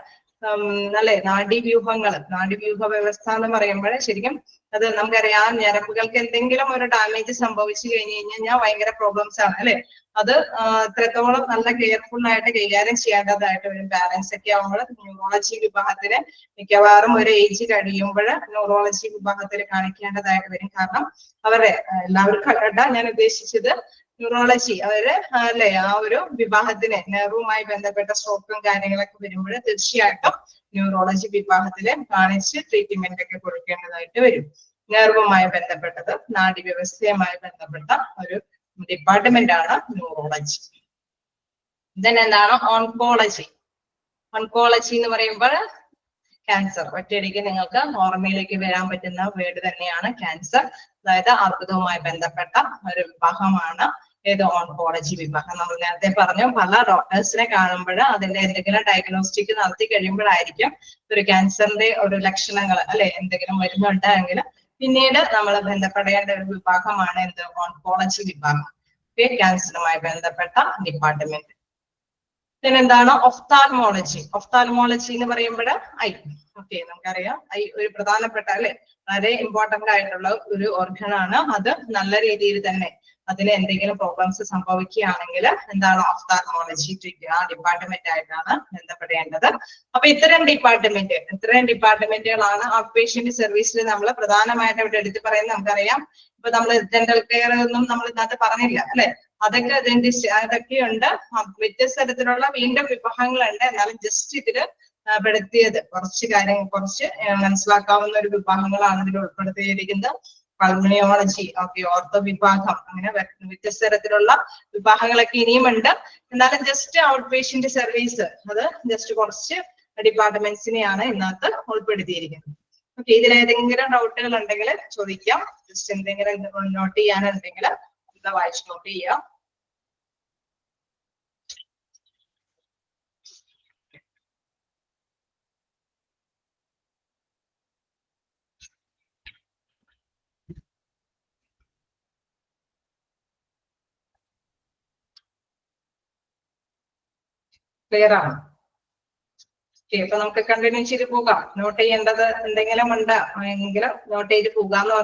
അല്ലെ, നാഡീവ്യൂഹ വ്യവസ്ഥ എന്ന് പറയുമ്പോൾ ശരിക്കും അത് നമുക്കറിയാം ഞരമ്പുകൾക്ക് എന്തെങ്കിലും ഒരു ഡാമേജ് സംഭവിച്ചു കഴിഞ്ഞു കഴിഞ്ഞാൽ ഭയങ്കര പ്രോബ്ലംസ് ആണ് അല്ലെ. അത് എത്രത്തോളം നല്ല കെയർഫുൾ ആയിട്ട് കൈകാര്യം ചെയ്യേണ്ടതായിട്ട് വരും. പാരന്റ്സ് ഒക്കെ ആവുമ്പോൾ ന്യൂറോളജി വിഭാഗത്തിന് മിക്കവാറും ഒരു ഏജ് കഴിയുമ്പോൾ ന്യൂറോളജി വിഭാഗത്തിൽ കാണിക്കേണ്ടതായിട്ട് വരും. കാരണം അവരെ എല്ലാവർക്കും അല്ല ഞാൻ ഉദ്ദേശിച്ചത്, ന്യൂറോളജി അവര് അല്ലെ ആ ഒരു വിഭാഗത്തിന് നെർവുമായി ബന്ധപ്പെട്ട സ്ട്രോക്കും കാര്യങ്ങളൊക്കെ വരുമ്പോൾ തീർച്ചയായിട്ടും ന്യൂറോളജി വിഭാഗത്തില് കാണിച്ച് ട്രീറ്റ്മെന്റ് ഒക്കെ കൊടുക്കേണ്ടതായിട്ട് വരും. നെർവുമായി ബന്ധപ്പെട്ടത് നാഡീവ്യവസ്ഥയുമായി ബന്ധപ്പെട്ട ഒരു ഡിപ്പാർട്ട്മെന്റ് ആണ് ന്യൂറോളജി. ദെൻ എന്താണ് ഓൺകോളജി? ഓൺകോളജി എന്ന് പറയുമ്പോൾ ക്യാൻസർ. ഒറ്റയടിക്ക് നിങ്ങൾക്ക് ഓർമ്മയിലേക്ക് വരാൻ പറ്റുന്ന വേർഡ് തന്നെയാണ് ക്യാൻസർ. അതായത് അർബുദവുമായി ബന്ധപ്പെട്ട ഒരു വിഭാഗമാണ് ഏത് ഓൺകോളജി വിഭാഗം. നമ്മൾ നേരത്തെ പറഞ്ഞു, പല ഡോക്ടേഴ്സിനെ കാണുമ്പോൾ അതിന്റെ എന്തെങ്കിലും ഡയഗ്നോസ്റ്റിക് നടത്തി കഴിയുമ്പോഴായിരിക്കും ഒരു ക്യാൻസറിന്റെ ഒരു ലക്ഷണങ്ങൾ അല്ലെ എന്തെങ്കിലും വരുന്നുണ്ടെങ്കിൽ പിന്നീട് നമ്മൾ ബന്ധപ്പെടേണ്ട ഒരു വിഭാഗമാണ് എന്ത് ഓൺകോളജി വിഭാഗം. ക്യാൻസറുമായി ബന്ധപ്പെട്ട ഡിപ്പാർട്ട്മെന്റ്. എന്താണ് ഒഫ്താൽമോളജി? ഒഫ്താൽമോളജി എന്ന് പറയുമ്പോൾ ഐ. ഓക്കെ, നമുക്കറിയാം ഐ ഒരു പ്രധാനപ്പെട്ട അല്ലെ വളരെ ഇമ്പോർട്ടന്റ് ആയിട്ടുള്ള ഒരു ഓർഗൻ ആണ്. അത് നല്ല രീതിയിൽ തന്നെ അതിന് എന്തെങ്കിലും പ്രോബ്ലംസ് സംഭവിക്കുകയാണെങ്കിൽ എന്താണ് ഒഫ്താൽമോളജി ആ ഡിപ്പാർട്ട്മെന്റ് ആയിട്ടാണ് ബന്ധപ്പെടേണ്ടത്. അപ്പൊ ഇത്തരം ഡിപ്പാർട്ട്മെന്റുകളാണ് ഔട്ട് പേഷ്യന്റ് സർവീസിൽ നമ്മൾ പ്രധാനമായിട്ട് ഇവിടെ എടുത്ത് പറയുന്നത്. നമുക്കറിയാം ഇപ്പൊ നമ്മൾ ഡെന്റൽ കെയർ ഒന്നും നമ്മൾ ഇതിനകത്ത് പറഞ്ഞില്ല അല്ലെ. അതൊക്കെയുണ്ട്. വ്യത്യസ്ത തരത്തിലുള്ള വീണ്ടും വിഭാഗങ്ങളുണ്ട്. എന്നാലും ജസ്റ്റ് ഇതില് പെടുത്തിയത് കുറച്ച് മനസ്സിലാക്കാവുന്ന ഒരു വിഭാഗങ്ങളാണ് ഇതിൽ ഉൾപ്പെടുത്തിയിരിക്കുന്നത്. പൾമണിയോളജി, ഓക്കെ, ഓർത്തോ വിഭാഗം, അങ്ങനെ വ്യത്യസ്ത തരത്തിലുള്ള വിഭാഗങ്ങളൊക്കെ ഇനിയുമുണ്ട്. എന്നാലും ജസ്റ്റ് ഔട്ട് പേഷ്യന്റ് സർവീസ് അത് ജസ്റ്റ് കുറച്ച് ഡിപ്പാർട്ട്മെന്റ്സിനെയാണ് ഇതിനകത്ത് ഉൾപ്പെടുത്തിയിരിക്കുന്നത്. ഓക്കെ, ഇതിലേതെങ്കിലും ഡൗട്ടുകൾ ഉണ്ടെങ്കിൽ ചോദിക്കാം. ജസ്റ്റ് എന്തെങ്കിലും നോട്ട് ചെയ്യാനുണ്ടെങ്കിൽ വായിച്ച് നോട്ട് ചെയ്യാം. ക്ലിയർ ആണ്? ഓക്കെ, അപ്പൊ നമുക്ക് കണ്ടിന്യൂ ചെയ്ത് പോകാം. നോട്ട് ചെയ്യേണ്ടത് എന്തെങ്കിലും ഉണ്ട് എങ്കിലും നോട്ട് ചെയ്ത് പോകാന്ന്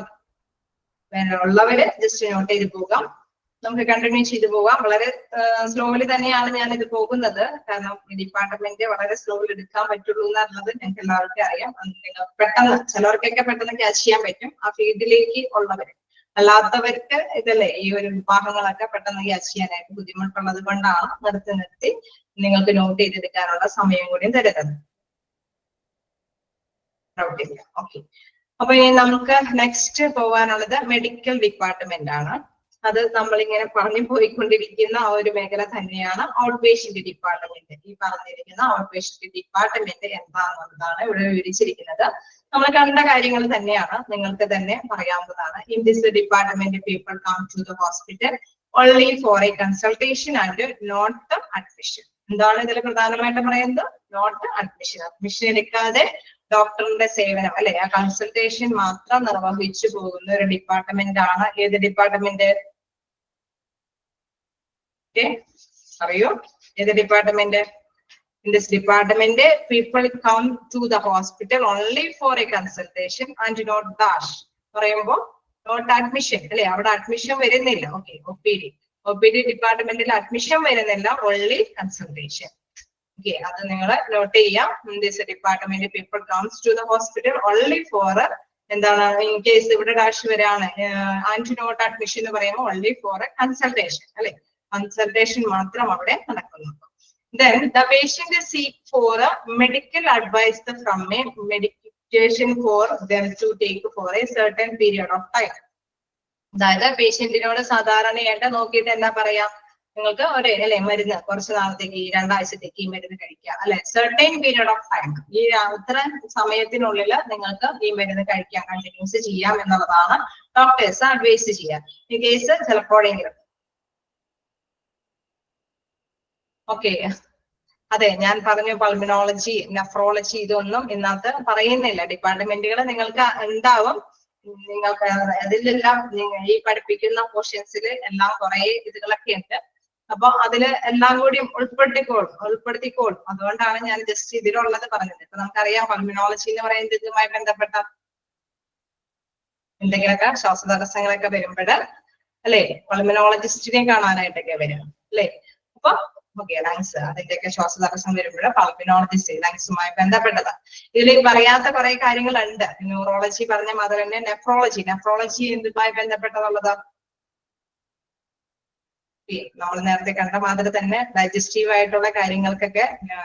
ഉള്ളവര് ജസ്റ്റ് നോട്ട് ചെയ്ത് പോകാം. നമുക്ക് കണ്ടിന്യൂ ചെയ്ത് പോകാം. വളരെ സ്ലോലി തന്നെയാണ് ഞാൻ ഇത് പോകുന്നത്. കാരണം ഈ ഡിപ്പാർട്ട്മെന്റ് വളരെ സ്ലോലി എടുക്കാൻ പറ്റുള്ളൂ എന്നുള്ളത് ഞങ്ങൾക്ക് എല്ലാവർക്കും അറിയാം. പെട്ടെന്ന് ചിലവർക്കൊക്കെ പെട്ടെന്ന് ക്യാച്ച് ചെയ്യാൻ പറ്റും ആ ഫീൽഡിലേക്ക് ഉള്ളവര്. അല്ലാത്തവർക്ക് ഇതല്ലേ ഈ ഒരു വിഭാഗങ്ങളൊക്കെ പെട്ടെന്ന് ക്യാച്ച് ചെയ്യാനായിട്ട് ബുദ്ധിമുട്ടുള്ളത് കൊണ്ടാണ് നിർത്തി നിങ്ങൾക്ക് നോട്ട് ചെയ്തെടുക്കാനുള്ള സമയം കൂടി തരുന്നത്. ഓക്കെ, അപ്പൊ ഇനി നമുക്ക് നെക്സ്റ്റ് പോകാനുള്ളത് മെഡിക്കൽ ഡിപ്പാർട്ട്മെന്റ് ആണ്. അത് നമ്മളിങ്ങനെ പറഞ്ഞു പോയിക്കൊണ്ടിരിക്കുന്ന ആ ഒരു മേഖല തന്നെയാണ് ഔട്ട് പേഷ്യന്റ് ഡിപ്പാർട്ട്മെന്റ്. ഈ പറഞ്ഞിരിക്കുന്ന ഔട്ട് പേഷ്യന്റ് ഡിപ്പാർട്ട്മെന്റ് എന്താണെന്നതാണ് ഇവിടെ വിവരിച്ചിരിക്കുന്നത്. നമ്മൾ കണ്ട കാര്യങ്ങൾ തന്നെയാണ്, നിങ്ങൾക്ക് തന്നെ പറയാവുന്നതാണ്. In this department people come to the hospital only for a consultation and not admission. എന്താണ് ഇതിൽ പ്രധാനമായിട്ടും പറയുന്നത്? Not admission. അഡ്മിഷൻ എടുക്കാതെ ഡോക്ടറിന്റെ സേവനം അല്ലെ ആ കൺസൾട്ടേഷൻ മാത്രം നിർവഹിച്ചു പോകുന്ന ഒരു ഡിപ്പാർട്ട്മെന്റ് ആണ് ഏത് ഡിപ്പാർട്ട്മെന്റ്? അറിയോ ഏത് department? In this department, people come to the hospital only for a consultation and not dash. പറയുമ്പോ നോട്ട് അഡ്മിഷൻ അല്ലെ, അവിടെ അഡ്മിഷൻ വരുന്നില്ല. ഓക്കെ, ഒപിഡി ഡിപ്പാർട്ട്മെന്റിൽ അഡ്മിഷൻ വരുന്നില്ല, ഓൺലി കൺസൾട്ടേഷൻ. ഓക്കെ, അത് നിങ്ങൾ നോട്ട് ചെയ്യാം. In this department, people comes to the hospital only for a എന്താണ് ഇൻ കേസ് ഇവിടെ ഡാഷ് വരാണ് ആൻഡ് നോട്ട് അഡ്മിഷൻ എന്ന് പറയുമ്പോൾ ഓൺലി ഫോർ എ കൺസൾട്ടേഷൻ അല്ലെ, കൺസൾട്ടേഷൻ മാത്രം അവിടെ നടക്കുന്നു. Then the patient seek for a medical advice from a medication for them to take for a certain period of time. അതായത് പേഷ്യന്റിനോട് സാധാരണയായിട്ട് നോക്കിയിട്ട് എന്താ പറയാ, നിങ്ങൾക്ക് ഒരു അല്ലെ മരുന്ന് കുറച്ച് നാളത്തേക്ക് 2 ആഴ്ചത്തേക്ക് ഈ മരുന്ന് കഴിക്കുക അല്ലെ, സെർട്ടൈൻ പീരിയഡ് ഓഫ് ടൈം, ഈ അത്ര സമയത്തിനുള്ളിൽ നിങ്ങൾക്ക് ഈ മരുന്ന് കഴിക്കാൻ കണ്ടിന്യൂസ് ചെയ്യാം എന്നുള്ളതാണ് ഡോക്ടേഴ്സ് അഡ്വൈസ് ചെയ്യാം. ഈ കേസ് ചിലപ്പോഴെങ്കിലും ഓക്കെ. അതെ, ഞാൻ പറഞ്ഞു പൾമിനോളജി, നെഫ്രോളജി ഇതൊന്നും ഇന്നത്തെ പറയുന്നില്ല. ഡിപ്പാർട്ട്മെന്റുകൾ നിങ്ങൾക്ക് ഉണ്ടാവും, നിങ്ങൾക്ക് അതിലെല്ലാം ഈ പഠിപ്പിക്കുന്ന പോർഷൻസിൽ എല്ലാം കുറെ ഇതുകളൊക്കെ ഉണ്ട്. അപ്പൊ അതില് എല്ലാം കൂടി ഉൾപ്പെടുത്തിക്കോളും. അതുകൊണ്ടാണ് ഞാൻ ജസ്റ്റ് ഇതിലുള്ളത് പറഞ്ഞത്. ഇപ്പൊ നമുക്കറിയാം പൾമിനോളജി എന്ന് പറയുന്നത് ഇതുമായി ബന്ധപ്പെട്ട എന്തെങ്കിലുമൊക്കെ ശ്വാസതടസ്സങ്ങളൊക്കെ വരുമ്പോൾ അല്ലെ പൾമിനോളജിസ്റ്റിനെ കാണാനായിട്ടൊക്കെ വരും അല്ലെ. അപ്പൊ ഓക്കെ, ലങ്സ് അതിന്റെയൊക്കെ ശ്വാസതടസ്സം വരുമ്പോൾ പൾമിനോളജിസ്റ്റ് ലങ്സുമായി ബന്ധപ്പെട്ടതാണ്. ഇതിൽ പറയാത്ത കുറെ കാര്യങ്ങളുണ്ട്. ന്യൂറോളജി പറഞ്ഞ മാതിരി തന്നെ നെഫ്രോളജി എന്തുമായി ബന്ധപ്പെട്ടതുള്ളതാ? നമ്മൾ നേരത്തെ കണ്ട മാതിരി തന്നെ ഡൈജസ്റ്റീവ് ആയിട്ടുള്ള കാര്യങ്ങൾക്കൊക്കെ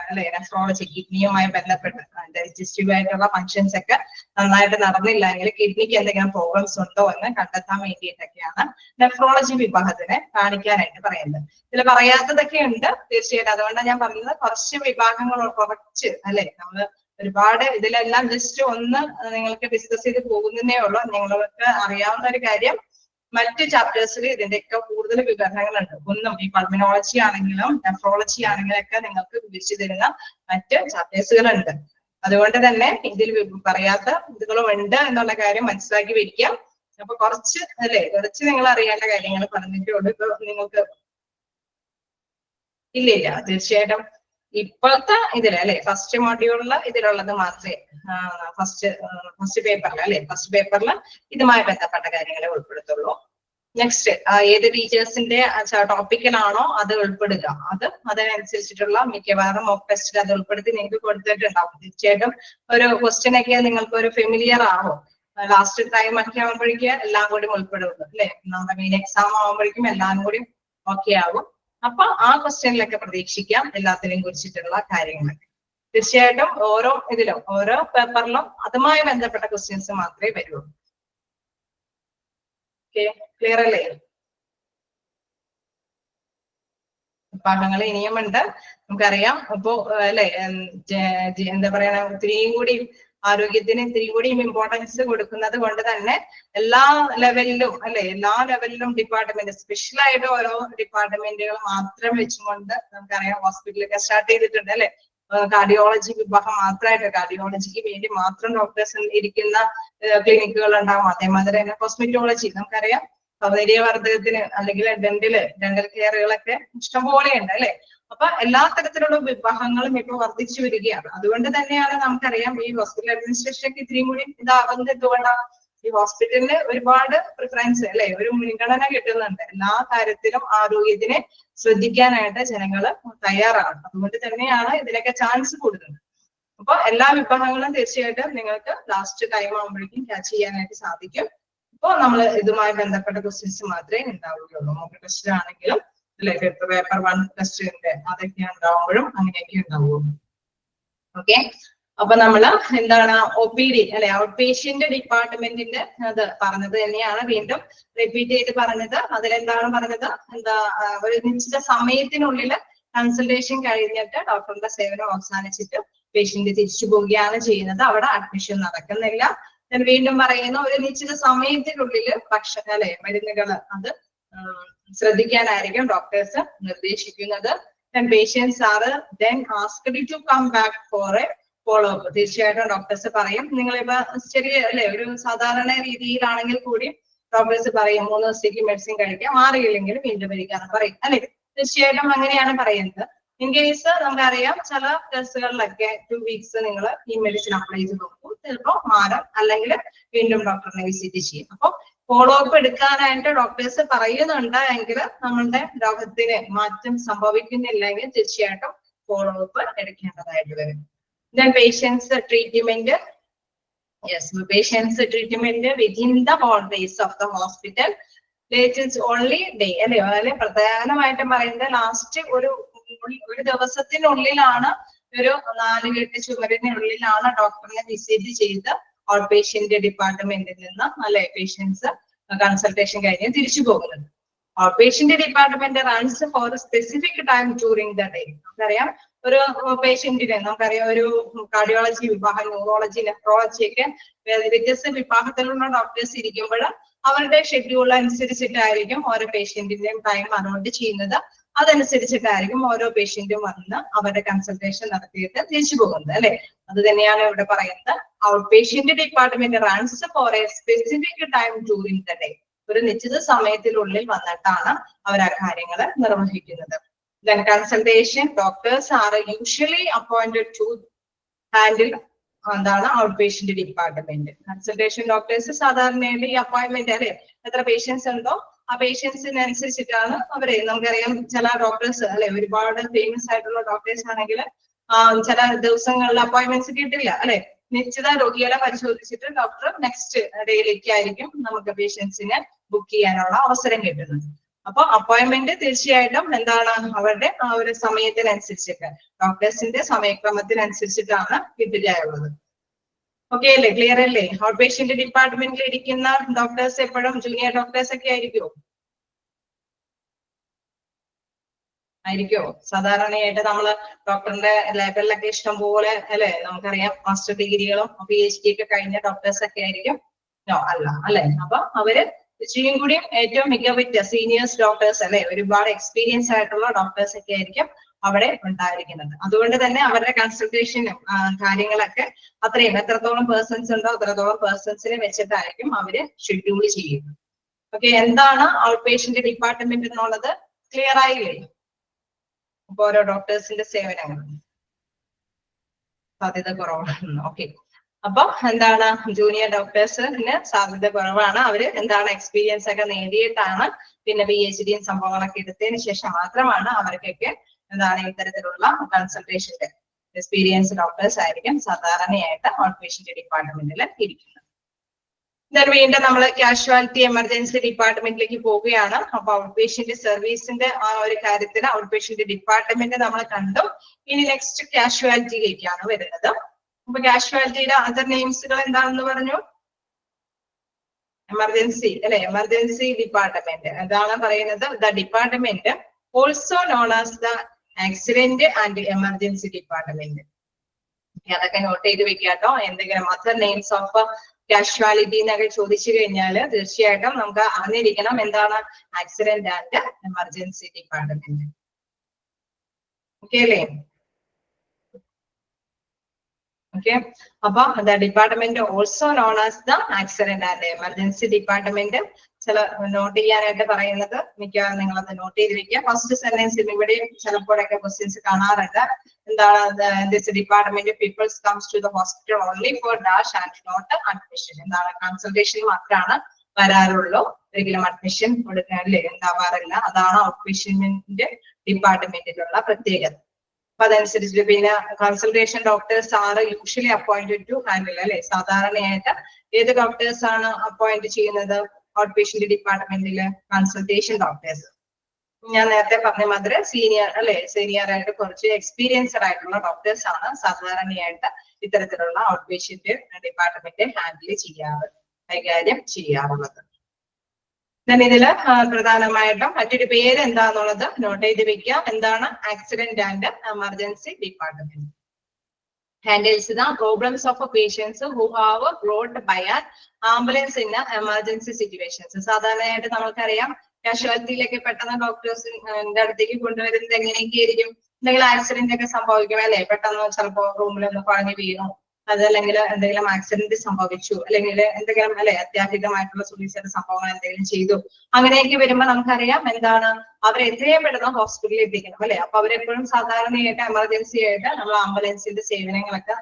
അല്ലെ, നെഫ്രോളജി കിഡ്നിയുമായി ബന്ധപ്പെട്ട് ഡൈജസ്റ്റീവ് ആയിട്ടുള്ള ഫങ്ഷൻസ് ഒക്കെ നന്നായിട്ട് നടന്നില്ല എങ്കിൽ കിഡ്നിക്ക് എന്തെങ്കിലും പ്രോബ്ലംസ് ഉണ്ടോ എന്ന് കണ്ടെത്താൻ വേണ്ടിയിട്ടൊക്കെയാണ് നെഫ്രോളജി വിഭാഗത്തിനെ കാണിക്കാനായിട്ട് പറയുന്നത്. ഇതിൽ പറയാത്തതൊക്കെ ഉണ്ട് തീർച്ചയായിട്ടും. അതുകൊണ്ടാണ് ഞാൻ പറഞ്ഞത് കുറച്ച് വിഭാഗങ്ങൾ കുറച്ച് അല്ലെ, നമ്മള് ഒരുപാട് ഇതിലെല്ലാം ജസ്റ്റ് ഒന്ന് നിങ്ങൾക്ക് ഡിസ്കസ് ചെയ്ത് പോകുന്നതേ ഉള്ളൂ. നിങ്ങൾക്ക് അറിയാവുന്ന ഒരു കാര്യം, മറ്റ് ചാപ്റ്റേഴ്സിൽ ഇതിന്റെയൊക്കെ കൂടുതൽ വിവരണങ്ങളുണ്ട്. ഒന്നും ഈ പൾമിനോളജി ആണെങ്കിലും നെഫ്രോളജി ആണെങ്കിലും ഒക്കെ നിങ്ങൾക്ക് വിവരിച്ചു തരുന്ന മറ്റ് ചാപ്റ്റേഴ്സുകളുണ്ട്. അതുകൊണ്ട് തന്നെ ഇതിൽ പറയാത്ത ഇതുകളും ഉണ്ട് എന്നുള്ള കാര്യം മനസ്സിലാക്കി വെക്കാം. അപ്പൊ കുറച്ച് കുറച്ച് നിങ്ങൾ അറിയേണ്ട കാര്യങ്ങൾ പറഞ്ഞിട്ടേ ഉള്ളൂ. ഇപ്പൊ നിങ്ങൾക്ക് ഇല്ല തീർച്ചയായിട്ടും ഇപ്പോഴത്തെ ഇതില് അല്ലെ ഫസ്റ്റ് മോഡ്യൂളില് ഇതിലുള്ളത് മാത്രമേ ഫസ്റ്റ് പേപ്പറിൽ ഇതുമായി ബന്ധപ്പെട്ട കാര്യങ്ങളെ ഉൾപ്പെടുത്തുള്ളൂ. നെക്സ്റ്റ് ഏത് ടീച്ചേഴ്സിന്റെ ടോപ്പിക്കിലാണോ അത് ഉൾപ്പെടുക, അതിനനുസരിച്ചിട്ടുള്ള മിക്കവാറും മോക്ക് ടെസ്റ്റിൽ അത് ഉൾപ്പെടുത്തി നിങ്ങൾക്ക് കൊടുത്തിട്ടുണ്ടാവും. തീർച്ചയായിട്ടും ഒരു ക്വസ്റ്റ്യൻ ഒക്കെ നിങ്ങൾക്ക് ഒരു ഫെമിലിയർ ആവും. ലാസ്റ്റ് ടൈം ഒക്കെ ആകുമ്പോഴേക്കും എല്ലാം കൂടി ഉൾപ്പെടുള്ളൂ അല്ലെ. നമ്മുടെ മെയിൻ എക്സാം ആകുമ്പോഴേക്കും എല്ലാം കൂടി ഓക്കെ ആകും. അപ്പൊ ആ ക്വസ്റ്റ്യനിലൊക്കെ പ്രതീക്ഷിക്കാം എല്ലാത്തിനെയും കുറിച്ചിട്ടുള്ള കാര്യങ്ങളൊക്കെ. തീർച്ചയായിട്ടും ഓരോ ഇതിലും ഓരോ പേപ്പറിലും അതുമായി ബന്ധപ്പെട്ട ക്വസ്റ്റ്യൻസ് മാത്രമേ വരുള്ളൂ. ഓക്കെ, ക്ലിയർ അല്ലേ? വിഭാഗങ്ങൾ ഇനിയുമുണ്ട് നമുക്കറിയാം. അപ്പോ അല്ലെ എന്താ പറയണ, ഇത്തിരിയും കൂടി ആരോഗ്യത്തിന് ഇത്തിരിയും കൂടിയും ഇമ്പോർട്ടൻസ് കൊടുക്കുന്നത് കൊണ്ട് തന്നെ എല്ലാ ലെവലിലും ഡിപ്പാർട്ട്മെന്റ് സ്പെഷ്യൽ ആയിട്ട് ഓരോ ഡിപ്പാർട്ട്മെന്റുകൾ മാത്രം വെച്ചുകൊണ്ട് നമുക്കറിയാം ഹോസ്പിറ്റലൊക്കെ സ്റ്റാർട്ട് ചെയ്തിട്ടുണ്ട് അല്ലെ. കാർഡിയോളജി വിഭാഗം മാത്രമായിട്ട് കാർഡിയോളജിക്ക് വേണ്ടി മാത്രം ഡോക്ടേഴ്സ് ഇരിക്കുന്ന ക്ലിനിക്കുകൾ ഉണ്ടാവും. അതേമാതിരി തന്നെ കോസ്മെറ്റോളജി നമുക്കറിയാം, സൗന്ദര്യവർദ്ധകത്തിന് അല്ലെങ്കിൽ ഡെന്റൽ കെയറുകളൊക്കെ ഇഷ്ടംപോലെ ഉണ്ട് അല്ലെ. അപ്പൊ എല്ലാ തരത്തിലുള്ള വിഭാഗങ്ങളും ഇപ്പൊ വർദ്ധിച്ചു വരികയാണ്. അതുകൊണ്ട് തന്നെയാണ് നമുക്കറിയാം ഈ ഹോസ്പിറ്റൽ അഡ്മിനിസ്ട്രേഷനൊക്കെ ഇത്രയും കൂടി ഇതാവുന്നത് എന്തുകൊണ്ടാണ്? ഈ ഹോസ്പിറ്റലിന് ഒരുപാട് പ്രിഫറൻസ് അല്ലെ, ഒരു മുൻഗണന കിട്ടുന്നുണ്ട്. എല്ലാ കാര്യത്തിലും ആരോഗ്യത്തിനെ ശ്രദ്ധിക്കാനായിട്ട് ജനങ്ങള് തയ്യാറാണ്. അതുകൊണ്ട് തന്നെയാണ് ഇതിനൊക്കെ ചാൻസ് കൂടുന്നത്. അപ്പൊ എല്ലാ വിഭാഗങ്ങളും തീർച്ചയായിട്ടും നിങ്ങൾക്ക് ലാസ്റ്റ് ടൈം ആകുമ്പോഴേക്കും ക്യാച്ച് ചെയ്യാനായിട്ട് സാധിക്കും. അപ്പൊ നമ്മൾ ഇതുമായി ബന്ധപ്പെട്ട ക്വസ്റ്റ്യൻസ് മാത്രമേ ഉണ്ടാവുകയുള്ളൂ. മോക്ക് ടെസ്റ്റ് ആണെങ്കിലും അല്ലെ പേപ്പർ 1 ടെസ്റ്റിന്റെ അതൊക്കെ ഉണ്ടാവുമ്പോഴും അങ്ങനെയൊക്കെ ഉണ്ടാവുള്ളൂ. ഓക്കെ, അപ്പൊ നമ്മള് എന്താണ് OPD അല്ലെ, ഔട്ട് പേഷ്യന്റ് ഡിപ്പാർട്ട്മെന്റിന്റെ അത് പറഞ്ഞത് തന്നെയാണ് വീണ്ടും റിപ്പീറ്റ് ചെയ്ത് പറഞ്ഞത്. അതിലെന്താണ് പറഞ്ഞത്, ഒരു നിശ്ചിത സമയത്തിനുള്ളിൽ കൺസൾട്ടേഷൻ കഴിഞ്ഞിട്ട് ഡോക്ടറുടെ സേവനം അവസാനിച്ചിട്ട് പേഷ്യന്റ് തിരിച്ചു പോവുകയാണ് ചെയ്യുന്നത്. അവിടെ അഡ്മിഷൻ നടക്കുന്നില്ല. ഞാൻ വീണ്ടും പറയുന്ന ഒരു നിശ്ചിത സമയത്തിനുള്ളിൽ മരുന്നുകൾ അത് ശ്രദ്ധിക്കാനായിരിക്കും ഡോക്ടേഴ്സ് നിർദ്ദേശിക്കുന്നത്. Patients are then asked to come back for a follow up. തീർച്ചയായിട്ടും ഡോക്ടേഴ്സ് പറയും, നിങ്ങളിപ്പോ ചെറിയ ഒരു സാധാരണ രീതിയിലാണെങ്കിൽ കൂടി ഡോക്ടേഴ്സ് പറയും 3 ദിവസത്തേക്ക് മെഡിസിൻ കഴിക്കാം, മാറിയില്ലെങ്കിൽ വീണ്ടും വരികയാണ് പറയും അല്ലെ. തീർച്ചയായിട്ടും അങ്ങനെയാണ് പറയുന്നത്. ഇൻ കേസ് നമുക്കറിയാം ചില കേസുകളിലൊക്കെ 2 weeks നിങ്ങൾ ഈ മെഡിസിൻ അപ്ലൈ ചെയ്ത് നോക്കും, ചിലപ്പോൾ മാറും, അല്ലെങ്കിൽ വീണ്ടും ഡോക്ടറിനെ വിസിറ്റ് ചെയ്യും. അപ്പൊ ഫോളോ അപ്പ് എടുക്കാനായിട്ട് ഡോക്ടേഴ്സ് പറയുന്നുണ്ട് എങ്കിൽ നമ്മളുടെ രോഗത്തിന് മാറ്റം സംഭവിക്കുന്നില്ലെങ്കിൽ തീർച്ചയായിട്ടും ഫോളോ അപ്പ് എടുക്കേണ്ടതായിട്ട് വരും. Then patients treatment Yes, patients treatment within the boundaries of the hospital. It is only day. അല്ലെ പ്രധാനമായിട്ടും പറയുന്നത് ലാസ്റ്റ് ഒരു ദിവസത്തിനുള്ളിലാണ്, ഒരു 4-8 ചുമരിനുള്ളിലാണ് ഡോക്ടറിനെ വിസിറ്റ് ചെയ്ത് ഔട്ട് പേഷ്യന്റ് ഡിപ്പാർട്ട്മെന്റിൽ നിന്ന് അല്ലെ പേഷ്യൻസ് കൺസൾട്ടേഷൻ കഴിഞ്ഞ് തിരിച്ചു പോകുന്നത്. Out patient department runs four specific time during the day. നമുക്കറിയാം ഒരു പേഷ്യന്റിന് നമുക്കറിയാം ഒരു കാർഡിയോളജി വിഭാഗം, ന്യൂറോളജി, നെഫ്രോളജി ഒക്കെ വ്യത്യസ്ത വിഭാഗത്തിലുള്ള ഡോക്ടേഴ്സ് ഇരിക്കുമ്പോൾ അവരുടെ ഷെഡ്യൂൾ അനുസരിച്ചിട്ടായിരിക്കും ഓരോ പേഷ്യന്റിന്റെയും ടൈം അലോട്ട് ചെയ്യുന്നത്. അതനുസരിച്ചിട്ടായിരിക്കും ഓരോ പേഷ്യന്റും വന്ന് അവരുടെ കൺസൾട്ടേഷൻ നടത്തിയിട്ട് തിരിച്ചു പോകുന്നത് അല്ലെ. അത് തന്നെയാണ് ഇവിടെ പറയുന്നത്. Out patient department runs for a specific time during the day. ഒരു നിശ്ചിത സമയത്തിനുള്ളിൽ വന്നിട്ടാണ് അവർ ആ കാര്യങ്ങൾ നിർവഹിക്കുന്നത്. Then consultation doctors are usually appointed to handle എന്താണ് out patient department. Consultation doctors സാധാരണയായി അപ്പോയിന്റ്മെന്റ് അല്ലെ എത്ര പേഷ്യൻസ് ഉണ്ടോ ആ പേഷ്യൻസിനനുസരിച്ചിട്ടാണ് അവരെ. നമുക്കറിയാം ചില ഡോക്ടേഴ്സ് അല്ലെ ഒരുപാട് ഫേമസ് ആയിട്ടുള്ള ഡോക്ടേഴ്സ് ആണെങ്കിൽ ചില ദിവസങ്ങളിൽ അപ്പോയിന്റ്മെന്റ്സ് കിട്ടില്ല അല്ലെ. നിശ്ചിത രോഗികളെ പരിശോധിച്ചിട്ട് ഡോക്ടർ നെക്സ്റ്റ് ഡേയിലേക്ക് ആയിരിക്കും നമുക്ക് പേഷ്യൻസിനെ ബുക്ക് ചെയ്യാനുള്ള അവസരം കിട്ടുന്നത്. അപ്പൊ അപ്പോയിന്റ്മെന്റ് തീർച്ചയായിട്ടും എന്താണ് അവരുടെ ആ ഒരു സമയത്തിനനുസരിച്ചിട്ട് ഡോക്ടേഴ്സിന്റെ സമയക്രമത്തിനനുസരിച്ചിട്ടാണ് കിട്ടുകയുള്ളത്. ഓക്കെ അല്ലേ, ക്ലിയർ അല്ലേ? ഔട്ട് പേഷ്യന്റ് ഡിപ്പാർട്ട്മെന്റിൽ ഇരിക്കുന്ന ഡോക്ടേഴ്സ് എപ്പോഴും ജൂനിയർ ഡോക്ടേഴ്സ് ഒക്കെ ആയിരിക്കുമോ? സാധാരണയായിട്ട് നമ്മള് ഡോക്ടറിന്റെ ലെവലിലൊക്കെ ഇഷ്ടം പോലെ അല്ലെ നമുക്കറിയാം മാസ്റ്റർ ഡിഗ്രികളും PhD ഒക്കെ കഴിഞ്ഞ ഡോക്ടേഴ്സ് ഒക്കെ ആയിരിക്കും. അല്ല അല്ലെ. അപ്പൊ അവര് ഇച്ചിരിയും കൂടി ഏറ്റവും മികവുറ്റ സീനിയേഴ്സ് ഡോക്ടേഴ്സ് അല്ലെ ഒരുപാട് എക്സ്പീരിയൻസ് ആയിട്ടുള്ള ഡോക്ടേഴ്സ് ഒക്കെ ആയിരിക്കും അവിടെ ഉണ്ടായിരിക്കുന്നത്. അതുകൊണ്ട് തന്നെ അവരുടെ കൺസൾട്ടേഷനും കാര്യങ്ങളൊക്കെ അത്രയും എത്രത്തോളം പേഴ്സൺസ് ഉണ്ടോ അത്രത്തോളം പേഴ്സൺസിനെ വെച്ചിട്ടായിരിക്കും അവര് ഷെഡ്യൂൾ ചെയ്യുന്നത്. ഓക്കെ, എന്താണ് ഔട്ട് പേഷ്യന്റ് ഡിപ്പാർട്ട്മെന്റ് എന്നുള്ളത് ക്ലിയർ ആയില്ലേ? അപ്പൊ ഓരോ ഡോക്ടേഴ്സിന്റെ സേവനങ്ങൾ സാധ്യത കുറവാണ്. ഓക്കെ, അപ്പൊ എന്താണ് ജൂനിയർ ഡോക്ടേഴ്സിന് സാധ്യത കുറവാണ്. അവര് എന്താണ് എക്സ്പീരിയൻസ് ഒക്കെ നേടിയിട്ടാണ് പിന്നെ PhD സംഭവങ്ങളൊക്കെ എടുത്തതിന് ശേഷം മാത്രമാണ് അവർക്കൊക്കെ എന്താണ് ഇത്തരത്തിലുള്ള കൺസൾട്ടേഷന്റെ എക്സ്പീരിയൻസ് ഡോക്ടേഴ്സ് ആയിരിക്കും സാധാരണയായിട്ട് ഔട്ട് പേഷ്യന്റ് ഡിപ്പാർട്ട്മെന്റിൽ ഇരിക്കുന്നത്. വീണ്ടും നമ്മൾ കാഷ്വാലിറ്റി എമർജൻസി ഡിപ്പാർട്ട്മെന്റിലേക്ക് പോവുകയാണ്. അപ്പൊ ഔട്ട് പേഷ്യന്റ് സർവീസിന്റെ ആ ഒരു കാര്യത്തിൽ ഔട്ട് പേഷ്യന്റ് ഡിപ്പാർട്ട്മെന്റ് നമ്മൾ കണ്ടു. ഇനി നെക്സ്റ്റ് കാഷ്വാലിറ്റിയിലേക്കാണ് വരുന്നത്. അപ്പൊ കാഷ്വാലിറ്റിയുടെ അതർ നെയിംസുകൾ എന്താണെന്ന് പറഞ്ഞു? എമർജൻസി അല്ലെ, എമർജൻസി ഡിപ്പാർട്ട്മെന്റ് എന്താണ് പറയുന്നത്? The department also known as the accident and emergency department. അതൊക്കെ നോട്ട് ചെയ്ത് വെക്കാട്ടോ. എന്തെങ്കിലും അതർ നെയിംസ് ഓഫ് കാഷ്വാലിറ്റി എന്നൊക്കെ ചോദിച്ചു കഴിഞ്ഞാല് തീർച്ചയായിട്ടും നമുക്ക് അറിഞ്ഞിരിക്കണം എന്താണ് accident and emergency department. Okay അല്ലേ? ഓക്കെ, അപ്പൊ the department also known as the accident and emergency department. ചില നോട്ട് ചെയ്യാനായിട്ട് പറയുന്നത് മിക്കവാറും നിങ്ങൾ അത് നോട്ട് ചെയ്ത് വെക്കുക. ഫസ്റ്റ് സെന്റൻസിൽ ഇവിടെയും ചിലപ്പോഴൊക്കെ ക്വസ്റ്റ്യൻസ് കാണാറുണ്ട്. എന്താണ് this department peoples comes to the hospital only for dash and not admission. എന്താണ് കൺസൾട്ടേഷൻ മാത്രമാണ് വരാറുള്ളൂ, ഒരിക്കലും അഡ്മിഷൻ കൊടുക്കാനല്ലേ ഉണ്ടാവാറില്ല. അതാണ് ഔട്ട് പേഷ്യന്റ് ഡിപ്പാർട്ട്മെന്റിലുള്ള പ്രത്യേകത. അപ്പൊ അതനുസരിച്ച് പിന്നെ consultation doctors are usually appointed to handle അല്ലെ. സാധാരണയായിട്ട് ഏത് ഡോക്ടേഴ്സ് ആണ് അപ്പോയിന്റ് ചെയ്യുന്നത് ഔട്ട് പേഷ്യന്റ് ഡിപ്പാർട്ട്മെന്റില്? Consultation doctors. ഞാൻ നേരത്തെ പറഞ്ഞ മാതിരി സീനിയർ അല്ലെ, സീനിയർ ആയിട്ട് കുറച്ച് എക്സ്പീരിയൻസ്ഡ് ആയിട്ടുള്ള ഡോക്ടേഴ്സ് ആണ് സാധാരണയായിട്ട് ഇത്തരത്തിലുള്ള ഔട്ട് പേഷ്യന്റ് ഡിപ്പാർട്ട്മെന്റ് ഹാൻഡിൽ കൈകാര്യം ചെയ്യാറുള്ളത്. ഇതില് പ്രധാനമായിട്ടും മറ്റൊരു പേര് എന്താന്നുള്ളത് നോട്ട് ചെയ്ത് വെക്കുക. എന്താണ്? Accident and emergency department. handles the problems of patients who are brought by an ambulance in emergency situations. സാധാരണയായിട്ട് നമുക്കറിയാം കാഷ്വാലിറ്റിയിലേക്ക് പെട്ടെന്ന് ഡോക്ടേഴ്സിന്റെ അടുത്തേക്ക് കൊണ്ടുവരുന്നത് എങ്ങനെയൊക്കെ ആയിരിക്കും? എന്തെങ്കിലും ആക്സിഡന്റ് ഒക്കെ സംഭവിക്കും അല്ലെ, പെട്ടെന്ന് ചിലപ്പോ റൂമിലൊന്ന് കുഴഞ്ഞു വീണു, അതല്ലെങ്കിൽ എന്തെങ്കിലും ആക്സിഡന്റ് സംഭവിച്ചു, അല്ലെങ്കിൽ എന്തെങ്കിലും അല്ലെ അത്യാഹിതമായിട്ടുള്ള സൂയിസൈഡ് സംഭവങ്ങൾ എന്തെങ്കിലും ചെയ്തു, അങ്ങനെയൊക്കെ വരുമ്പോ നമുക്കറിയാം എന്താണ് അവരെ എത്രയും പെട്ടെന്ന് ഹോസ്പിറ്റലിൽ എത്തിക്കണം അല്ലെ. അപ്പൊ അവരെപ്പോഴും സാധാരണയായിട്ട് എമർജൻസി ആയിട്ട് നമ്മൾ ആംബുലൻസിന്റെ സേവനങ്ങളൊക്കെ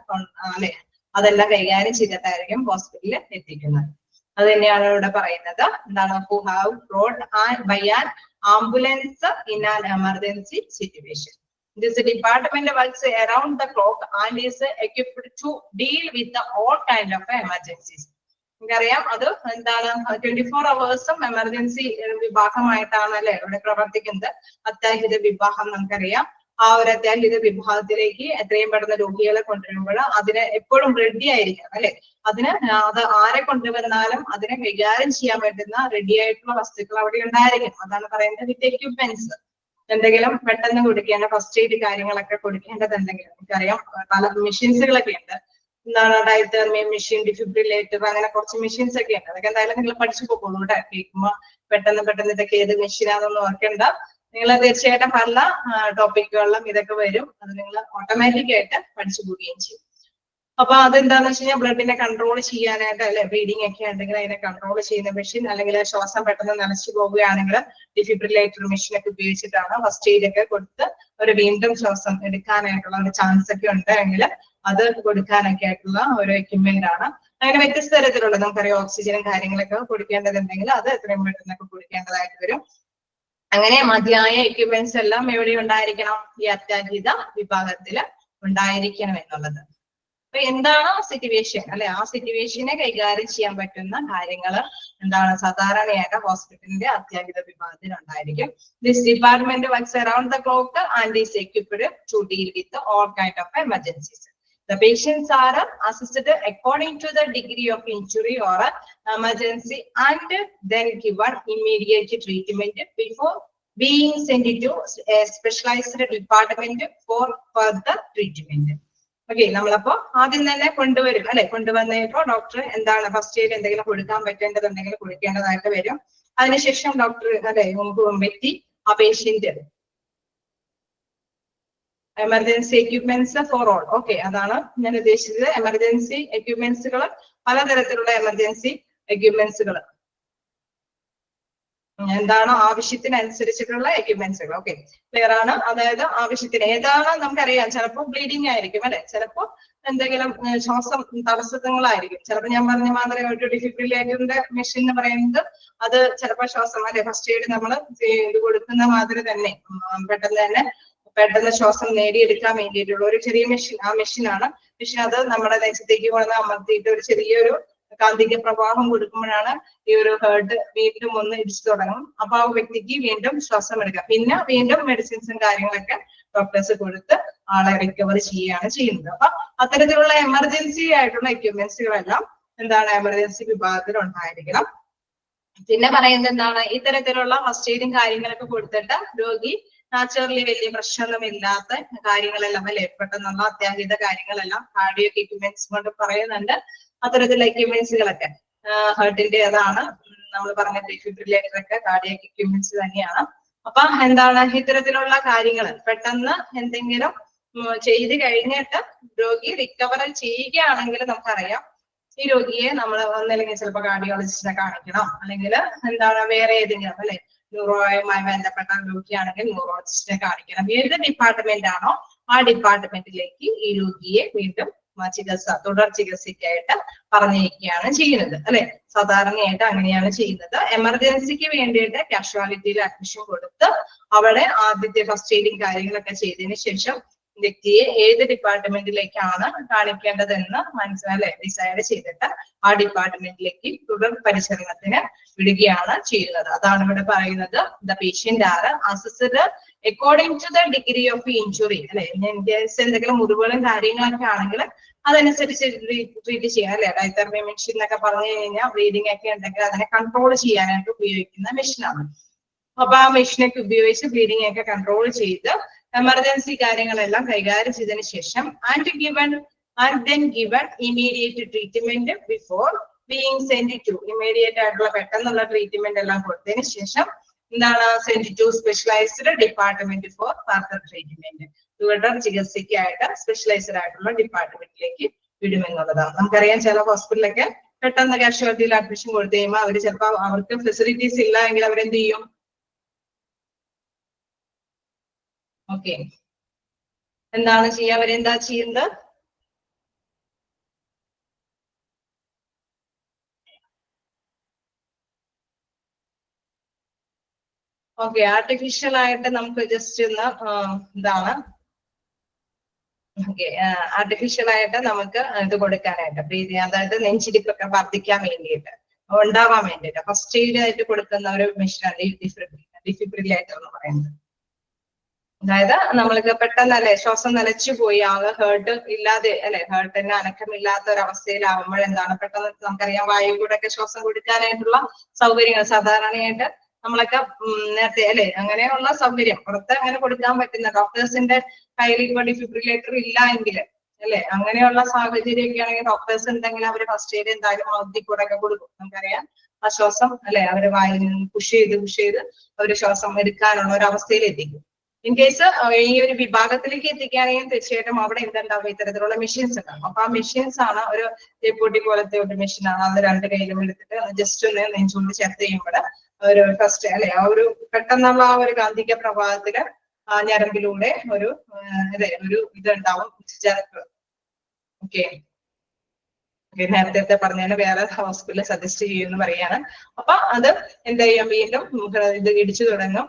അല്ലെ അതെല്ലാം കൈകാര്യം ചെയ്തിട്ടായിരിക്കും ഹോസ്പിറ്റലിൽ എത്തിക്കുന്നത്. അത് തന്നെയാണ് ഇവിടെ പറയുന്നത്. എന്താണ്? who have brought by an ambulance in an emergency situation. This department works around the clock and is equipped to deal with the all kind of emergencies. നമുക്കറിയാം അത് എന്താണ് 24 hours എമർജൻസി വിഭാഗമായിട്ടാണ് അല്ലെ ഇവിടെ പ്രവർത്തിക്കുന്നത്. അത്യാഹിത വിഭാഗം നമുക്കറിയാം. ആ ഒരു അത്യാഹിത വിഭാഗത്തിലേക്ക് എത്രയും പെട്ടെന്ന് രോഗികളെ കൊണ്ടുവരുമ്പോൾ അതിനെ എപ്പോഴും റെഡി ആയിരിക്കണം അല്ലെ. അതിന് അത് ആരെ കൊണ്ടുവന്നാലും അതിനെ കൈകാര്യം ചെയ്യാൻ പറ്റുന്ന റെഡി ആയിട്ടുള്ള വസ്തുക്കൾ അവിടെ ഉണ്ടായിരിക്കും. അതാണ് പറയുന്നത് വിത്ത് എക്യുപ്മെന്റ്സ്. എന്തെങ്കിലും പെട്ടെന്ന് കൊടുക്കേണ്ട ഫസ്റ്റ് എയ്ഡ് കാര്യങ്ങളൊക്കെ കൊടുക്കേണ്ടതുണ്ടെങ്കിൽ നമുക്കറിയാം പല മെഷീൻസുകളൊക്കെ ഉണ്ട്. എന്താണ് ഡയത്തർമി മെഷീൻ, ഡിഫിബ്രിലേറ്റർ, അങ്ങനെ കുറച്ച് മെഷീൻസ് ഒക്കെ ഉണ്ട്. അതൊക്കെ എന്തായാലും നിങ്ങൾ പഠിച്ചു പോകുള്ളൂ കേട്ടോ. കേൾക്കുമ്പോൾ പെട്ടെന്ന് ഇതൊക്കെ ഏത് മെഷീനാണെന്ന് ഓർക്കേണ്ട. നിങ്ങൾ തീർച്ചയായിട്ടും പല ടോപ്പിക്കുകളിലും ഇതൊക്കെ വരും. അത് നിങ്ങൾ ഓട്ടോമാറ്റിക് ആയിട്ട് പഠിച്ചു പോവുകയും ചെയ്യും. അപ്പൊ അതെന്താന്ന് വെച്ച് കഴിഞ്ഞാൽ ബ്ലഡിനെ കൺട്രോൾ ചെയ്യാനായിട്ട് അല്ലെ, ബ്ലീഡിംഗ് ഒക്കെ ഉണ്ടെങ്കിൽ അതിനെ കൺട്രോൾ ചെയ്യുന്ന മെഷീൻ, അല്ലെങ്കിൽ ശ്വാസം പെട്ടെന്ന് നിലച്ചു പോവുകയാണെങ്കിൽ ഡിഫിബ്രിലേറ്റർ മെഷീൻ ഒക്കെ ഉപയോഗിച്ചിട്ടാണ് ഫസ്റ്റ് എയ്ഡ് ഒക്കെ കൊടുത്ത് ഒരു വീണ്ടും ശ്വാസം എടുക്കാനായിട്ടുള്ള ഒരു ചാൻസ് ഒക്കെ ഉണ്ടെങ്കിൽ അത് കൊടുക്കാനൊക്കെ ആയിട്ടുള്ള ഒരു എക്യുപ്മെന്റ് ആണ്. അങ്ങനെ വ്യത്യസ്ത തരത്തിലുള്ള നമുക്കറിയാം ഓക്സിജനും കാര്യങ്ങളൊക്കെ കൊടുക്കേണ്ടതുണ്ടെങ്കിൽ അത് എത്രയും പെട്ടെന്നൊക്കെ കൊടുക്കേണ്ടതായിട്ട് വരും. അങ്ങനെ മതിയായ എക്യുപ്മെന്റ്സ് എല്ലാം എവിടെ ഉണ്ടായിരിക്കണം? ഈ അത്യാഹിത വിഭാഗത്തിൽ ഉണ്ടായിരിക്കണം എന്നുള്ളത്. അപ്പൊ എന്താണ് സിറ്റുവേഷൻ അല്ലെ, ആ സിറ്റുവേഷനെ കൈകാര്യം ചെയ്യാൻ പറ്റുന്ന കാര്യങ്ങൾ എന്താണ് സാധാരണയായിട്ട് ഹോസ്പിറ്റലിന്റെ അത്യാഹിത വിഭാഗത്തിൽ ഉണ്ടായിരിക്കും. This department works around the clock and is equipped to deal with all kind of emergencies. The patients are assessed according to the degree of injury or emergency and then given immediate treatment before being sent to a specialized department for further treatment. Okay, നമ്മളപ്പോ ആദ്യം തന്നെ കൊണ്ടുവരും അല്ലെ. കൊണ്ടുവന്നപ്പോ doctor എന്താണ് first aid എന്തെങ്കിലും കൊടുക്കാൻ പറ്റേണ്ടതുണ്ടെങ്കിൽ കൊടുക്കേണ്ടതായിട്ട് വരും. അതിനുശേഷം ഡോക്ടർ അല്ലെ വ്യക്തി ആ patient emergency equipments for all. Okay, അതാണ് ഞാൻ ഉദ്ദേശിച്ചത്. എമർജൻസി എക്യുപ്മെന്റ്സുകൾ, പലതരത്തിലുള്ള എമർജൻസി എക്യുപ്മെന്റ്സുകൾ എന്താണ് ആവശ്യത്തിനനുസരിച്ചിട്ടുള്ള എക്യുപ്മെന്റ്സുകൾ. ഓക്കെ, ക്ലിയർ ആണ്. അതായത് ആവശ്യത്തിന് ഏതാണ് നമുക്കറിയാം. ചിലപ്പോൾ ബ്ലീഡിംഗ് ആയിരിക്കും അല്ലെ, ചിലപ്പോ എന്തെങ്കിലും ശ്വാസം തടസ്സങ്ങളായിരിക്കും. ചിലപ്പോൾ ഞാൻ പറഞ്ഞ മാതിരി ഒരു ഡിഫിബ്രിലേറ്ററിന്റെ മെഷീൻ എന്ന് പറയുന്നത് അത് ചിലപ്പോൾ ശ്വാസം അല്ലെ ഫസ്റ്റ് എയ്ഡ് നമ്മൾ ഇത് കൊടുക്കുന്ന മാതിരി തന്നെ പെട്ടെന്ന് ശ്വാസം നേടിയെടുക്കാൻ വേണ്ടിയിട്ടുള്ള ഒരു ചെറിയ മെഷീൻ, ആ മെഷീനാണ്. മെഷീൻ അത് നമ്മുടെ നെഞ്ചത്തേക്ക് കൊണ്ടുവന്ന് അമർത്തിയിട്ട് ഒരു ചെറിയൊരു കാന്തിക പ്രവാഹം കൊടുക്കുമ്പോഴാണ് ഈ ഒരു ഹേർട്ട് വീണ്ടും ഒന്ന് ഇടിച്ചു തുടങ്ങും. അപ്പൊ ആ വ്യക്തിക്ക് വീണ്ടും ശ്വാസം എടുക്കാം. പിന്നെ വീണ്ടും മെഡിസിൻസും കാര്യങ്ങളൊക്കെ ഡോക്ടേഴ്സ് കൊടുത്ത് ആളെ റിക്കവർ ചെയ്യുകയാണ് ചെയ്യുന്നത്. അപ്പൊ അത്തരത്തിലുള്ള എമർജൻസി ആയിട്ടുള്ള എക്യുപ്മെന്റ്സുകളെല്ലാം എന്താണ് എമർജൻസി വിഭാഗത്തിൽ ഉണ്ടായിരിക്കണം. പിന്നെ പറയുന്നത് എന്താണ്, ഇത്തരത്തിലുള്ള ഫസ്റ്റ് എയ്ഡും കാര്യങ്ങളൊക്കെ കൊടുത്തിട്ട് രോഗി നാച്ചുറലി വലിയ പ്രശ്നമൊന്നും ഇല്ലാത്ത കാര്യങ്ങളെല്ലാം അല്ലെ, പെട്ടെന്നുള്ള അത്യാഹിത കാര്യങ്ങളെല്ലാം കാർഡിയോ എക്യുപ്മെന്റ്സ് കൊണ്ട് പറയുന്നുണ്ട്. അത്തരത്തിലുള്ള എക്യുപ്മെന്റ്സുകളൊക്കെ ഹേർട്ടിന്റെ അതാണ് നമ്മൾ പറഞ്ഞ ഡിഫിബ്രിലേറ്റർ ഒക്കെ കാർഡിയോ എക്യുപ്മെന്റ്സ് തന്നെയാണ്. അപ്പൊ എന്താണ് ഇത്തരത്തിലുള്ള കാര്യങ്ങൾ പെട്ടെന്ന് എന്തെങ്കിലും ചെയ്ത് കഴിഞ്ഞിട്ട് രോഗി റിക്കവർ ചെയ്യുകയാണെങ്കിൽ നമുക്കറിയാം ഈ രോഗിയെ നമ്മൾ ഒന്നല്ലെങ്കിൽ ചിലപ്പോൾ കാർഡിയോളജിസ്റ്റിനെ കാണിക്കണം, അല്ലെങ്കിൽ എന്താണ് വേറെ ഏതെങ്കിലും അല്ലെ ന്യൂറോയുമായി ബന്ധപ്പെട്ട രോഗിയാണെങ്കിൽ ന്യൂറോളജിസ്റ്റിനെ കാണിക്കണം. ഏത് ഡിപ്പാർട്ട്മെന്റ് ആണോ ആ ഡിപ്പാർട്ട്മെന്റിലേക്ക് ഈ രോഗിയെ വീണ്ടും തുടർ ചികിത്സയ്ക്കായിട്ട് പറഞ്ഞിരിക്കുകയാണ് ചെയ്യുന്നത് അല്ലെ. സാധാരണയായിട്ട് അങ്ങനെയാണ് ചെയ്യുന്നത്. എമർജൻസിക്ക് വേണ്ടിയിട്ട് കാഷ്വാലിറ്റിയിൽ അഡ്മിഷൻ കൊടുത്ത് അവിടെ ആദ്യത്തെ ഫസ്റ്റ് എയ്ഡിങ് കാര്യങ്ങളൊക്കെ ചെയ്തതിനു ശേഷം വ്യക്തിയെ ഏത് ഡിപ്പാർട്ട്മെന്റിലേക്കാണ് കാണിക്കേണ്ടതെന്ന് മനസ്സിലെ ഡിസൈഡ് ചെയ്തിട്ട് ആ ഡിപ്പാർട്ട്മെന്റിലേക്ക് തുടർ പരിചരണത്തിന് വിടുകയാണ് ചെയ്യുന്നത്. അതാണ് ഇവിടെ പറയുന്നത്. The patient are assessed according to the degree of injury അല്ലെ. എന്തെങ്കിലും മുറിവുകളും കാര്യങ്ങളൊക്കെ ആണെങ്കിൽ അതനുസരിച്ച് ട്രീറ്റ് ചെയ്യാൻ അല്ലെ. ഡയത്തർമി മെഷീൻ എന്നൊക്കെ പറഞ്ഞു കഴിഞ്ഞാൽ ബ്ലീഡിംഗ് ഒക്കെ ഉണ്ടെങ്കിൽ അതിനെ കൺട്രോൾ ചെയ്യാനായിട്ട് ഉപയോഗിക്കുന്ന മെഷീനാണ്. അപ്പൊ ആ മെഷീനൊക്കെ ഉപയോഗിച്ച് ബ്ലീഡിംഗ് ഒക്കെ കൺട്രോൾ ചെയ്ത് എമർജൻസി കാര്യങ്ങളെല്ലാം കൈകാര്യം ചെയ്തതിനു ശേഷം and then given immediate treatment before being sent to immediate ആയിട്ടുള്ള പെട്ടെന്നുള്ള ട്രീറ്റ്മെന്റ് എല്ലാം കൊടുത്തതിന് ശേഷം എന്താണ് sent to specialised department for further treatment. തുടർ ചികിത്സയ്ക്കായിട്ട് സ്പെഷ്യലൈസ്ഡ് ആയിട്ടുള്ള ഡിപ്പാർട്ട്മെന്റിലേക്ക് വിടുമെന്നുള്ളതാണ്. നമുക്കറിയാം ചില ഹോസ്പിറ്റലൊക്കെ പെട്ടെന്ന് കാഷ്വാലിറ്റിയിൽ അഡ്മിഷൻ കൊടുത്തു കഴിയുമ്പോൾ അവർ ചിലപ്പോൾ അവർക്ക് ഫെസിലിറ്റീസ് ഇല്ല എങ്കിൽ അവരെന്ത് ചെയ്യും? ഓക്കെ, എന്താണ് ചെയ്യുക? അവരെന്താ ചെയ്യുന്നത്? ഓക്കെ, ആർട്ടിഫിഷ്യൽ ആയിട്ട് നമുക്ക് ജസ്റ്റ് ഒന്ന് എന്താണ് ഓക്കെ, ആർട്ടിഫിഷ്യൽ ആയിട്ട് നമുക്ക് ഇത് കൊടുക്കാനായിട്ട് ബ്രീതിങ്, അതായത് നെഞ്ചിടിപ്പൊക്കെ വർദ്ധിക്കാൻ വേണ്ടിയിട്ട് ഉണ്ടാവാൻ വേണ്ടിയിട്ട് ഫസ്റ്റ് എയ്ഡ് ആയിട്ട് കൊടുക്കുന്ന ഒരു മെഷീനാണ് ഡിഫിബ്രിലേറ്റർ എന്ന് പറയുന്നത്. അതായത് നമ്മൾക്ക് പെട്ടെന്ന് അല്ലെ ശ്വാസം നിലച്ചു പോയി ആകെ ഹേർട്ട് ഇല്ലാതെ അല്ലെ, ഹേർട്ടിന് അനക്കമില്ലാത്ത ഒരു അവസ്ഥയിലാവുമ്പോൾ എന്താണ് പെട്ടെന്ന് നമുക്കറിയാം വായു കൂടെ ഒക്കെ ശ്വാസം കൊടുക്കാനായിട്ടുള്ള സൗകര്യങ്ങൾ സാധാരണയായിട്ട് നമ്മളൊക്കെ നേരത്തെ അല്ലെ അങ്ങനെയുള്ള സൗകര്യം പുറത്ത് അങ്ങനെ കൊടുക്കാൻ പറ്റുന്ന ഡോക്ടേഴ്സിന്റെ കയ്യിൽ ഇപ്പൊ ഡിഫിബ്രിലേറ്റർ ഇല്ല എങ്കിൽ അല്ലെ, അങ്ങനെയുള്ള സാഹചര്യമൊക്കെ ആണെങ്കിൽ ഡോക്ടേഴ്സ് ഉണ്ടെങ്കിൽ അവര് ഫസ്റ്റ് എയ്ഡ് എന്തായാലും മൗത്തിൽ കൂടെ ഒക്കെ കൊടുക്കും. നമുക്കറിയാം ആ ശ്വാസം അല്ലെ അവര് വായിൽ നിന്ന് പുഷ് ചെയ്ത് അവര് ശ്വാസം എടുക്കാനുള്ള ഒരു അവസ്ഥയിൽ എത്തിക്കും. ഇൻ കേസ് ഈ ഒരു വിഭാഗത്തിലേക്ക് എത്തിക്കുകയാണെങ്കിൽ തീർച്ചയായിട്ടും അവിടെ എന്തുണ്ടാവും, ഇത്തരത്തിലുള്ള മെഷീൻസ് ഉണ്ടാവും. അപ്പൊ ആ മെഷീൻസ് ആണ് ഒരു പൊട്ടി പോലത്തെ ഒരു മെഷീനാണ്. അത് രണ്ട് കയ്യിലും എടുത്തിട്ട് ജസ്റ്റ് ഒന്ന് നെഞ്ചുകൊണ്ട് ചേർത്ത് ചെയ്യുമ്പോൾ ഒരു ഫസ്റ്റ് അല്ലെ ആ ഒരു പെട്ടെന്നുള്ള ആ ഒരു കാന്തിക പ്രവാഹത്തില് ആ ഞരമ്പിലൂടെ ഒരു ഇതുണ്ടാവും ചേർപ്പ്. ഓക്കെ, നേരത്തെ പറഞ്ഞാൽ വേറെ ഹോസ്പിറ്റലിൽ സജസ്റ്റ് ചെയ്യുമെന്ന് പറയാണ്. അപ്പൊ അത് എന്ത് ചെയ്യാം, വീണ്ടും ഇത് ഇടിച്ചു തുടങ്ങും,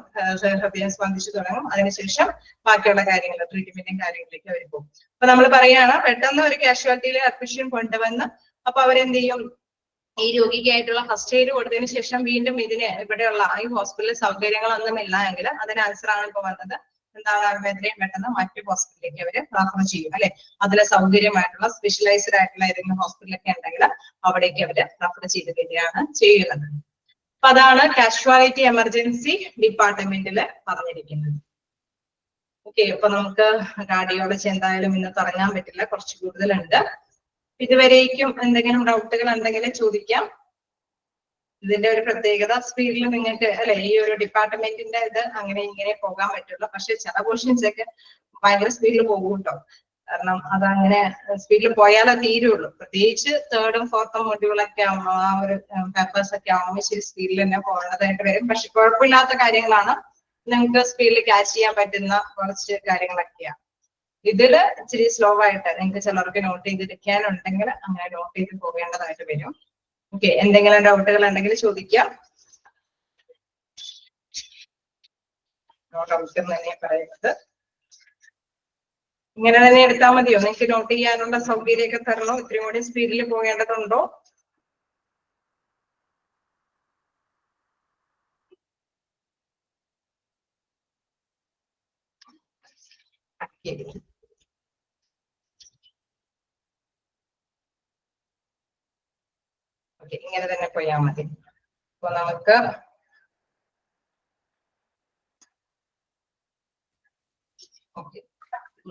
ഹൃദയം സ്പന്ദിച്ചു തുടങ്ങും. അതിനുശേഷം ബാക്കിയുള്ള കാര്യങ്ങൾ ട്രീറ്റ്മെന്റും കാര്യങ്ങളിലേക്ക് അവർ പോകും. അപ്പൊ നമ്മൾ പറയാണ് പെട്ടെന്ന് ഒരു കാഷ്വാലിറ്റിയിൽ അഡ്മിഷൻ കൊണ്ടുവന്ന് അപ്പൊ അവരെന്ത് ചെയ്യും, ഈ രോഗിക്കായിട്ടുള്ള ഫസ്റ്റ് എയ്ഡ് കൊടുത്തതിന് ശേഷം വീണ്ടും ഇതിന് ഇവിടെയുള്ള ഈ ഹോസ്പിറ്റലിൽ സൗകര്യങ്ങളൊന്നും ഇല്ല എങ്കിൽ അതിന് ആൻസറാണ് ഇപ്പൊ വന്നത്, എന്താണ് എത്രയും പെട്ടെന്ന് മറ്റു ഹോസ്പിറ്റലിലേക്ക് അവര് റഫർ ചെയ്യും അല്ലെ. അതിലെ സൗകര്യമായിട്ടുള്ള സ്പെഷ്യലൈസ്ഡ് ആയിട്ടുള്ള ഏതെങ്കിലും ഹോസ്പിറ്റലൊക്കെ ഉണ്ടെങ്കിൽ അവിടേക്ക് അവര് റഫർ ചെയ്ത് തരികയാണ് ചെയ്യുന്നത്. അപ്പൊ അതാണ് കാഷ്വാലിറ്റി എമർജൻസി ഡിപ്പാർട്ട്മെന്റിൽ പറഞ്ഞിരിക്കുന്നത്. ഓക്കെ, അപ്പൊ നമുക്ക് കാർഡിയോളജി എന്തായാലും ഇന്ന് തുടങ്ങാൻ പറ്റില്ല, കുറച്ച് കൂടുതലുണ്ട്. ഇതുവരേക്കും എന്തെങ്കിലും ഡൗട്ടുകൾ ഉണ്ടെങ്കിൽ ചോദിക്കാം. ഇതിന്റെ ഒരു പ്രത്യേകത സ്പീഡിൽ നിങ്ങൾക്ക് അല്ലെ ഈ ഒരു ഡിപ്പാർട്ട്മെന്റിന്റെ ഇത് അങ്ങനെ ഇങ്ങനെ പോകാൻ പറ്റുള്ളൂ. പക്ഷെ ചില പോർഷൻസ് ഒക്കെ ഭയങ്കര സ്പീഡിൽ പോകും കേട്ടോ. കാരണം അതങ്ങനെ സ്പീഡിൽ പോയാലേ തീരുള്ളൂ. പ്രത്യേകിച്ച് തേർഡും ഫോർത്തും മൊഡ്യൂളൊക്കെ ആവുമ്പോൾ ആ ഒരു പേപ്പേഴ്സ് ഒക്കെ ആവുമ്പോൾ ശരി സ്പീഡിൽ തന്നെ പോകേണ്ടതായിട്ട് വരും. പക്ഷെ കുഴപ്പമില്ലാത്ത കാര്യങ്ങളാണ്, നിങ്ങൾക്ക് സ്പീഡിൽ ക്യാച്ച് ചെയ്യാൻ പറ്റുന്ന കുറച്ച് കാര്യങ്ങളൊക്കെയാണ്. ഇതില് ഇച്ചിരി സ്ലോ ആയിട്ട് നിങ്ങൾക്ക് ചിലർക്ക് നോട്ട് ചെയ്തിരിക്കാനുണ്ടെങ്കിൽ അങ്ങനെ നോട്ട് ചെയ്ത് പോകേണ്ടതായിട്ട് വരും. ഓക്കെ, എന്തെങ്കിലും ഡൗട്ടുകൾ ഉണ്ടെങ്കിൽ ചോദിക്കാം. ഡൗട്ട് തന്നെ പറയുന്നത് ഇങ്ങനെ തന്നെ എടുത്താൽ മതിയോ? നിങ്ങൾക്ക് നോട്ട് ചെയ്യാനുള്ള സൗകര്യമൊക്കെ തരണോ? ഇത്രയും കൂടി സ്പീഡിൽ പോകേണ്ടതുണ്ടോ? ഓക്കെ, ഇങ്ങനെ തന്നെ പോയാൽ മതി. അപ്പൊ നമുക്ക്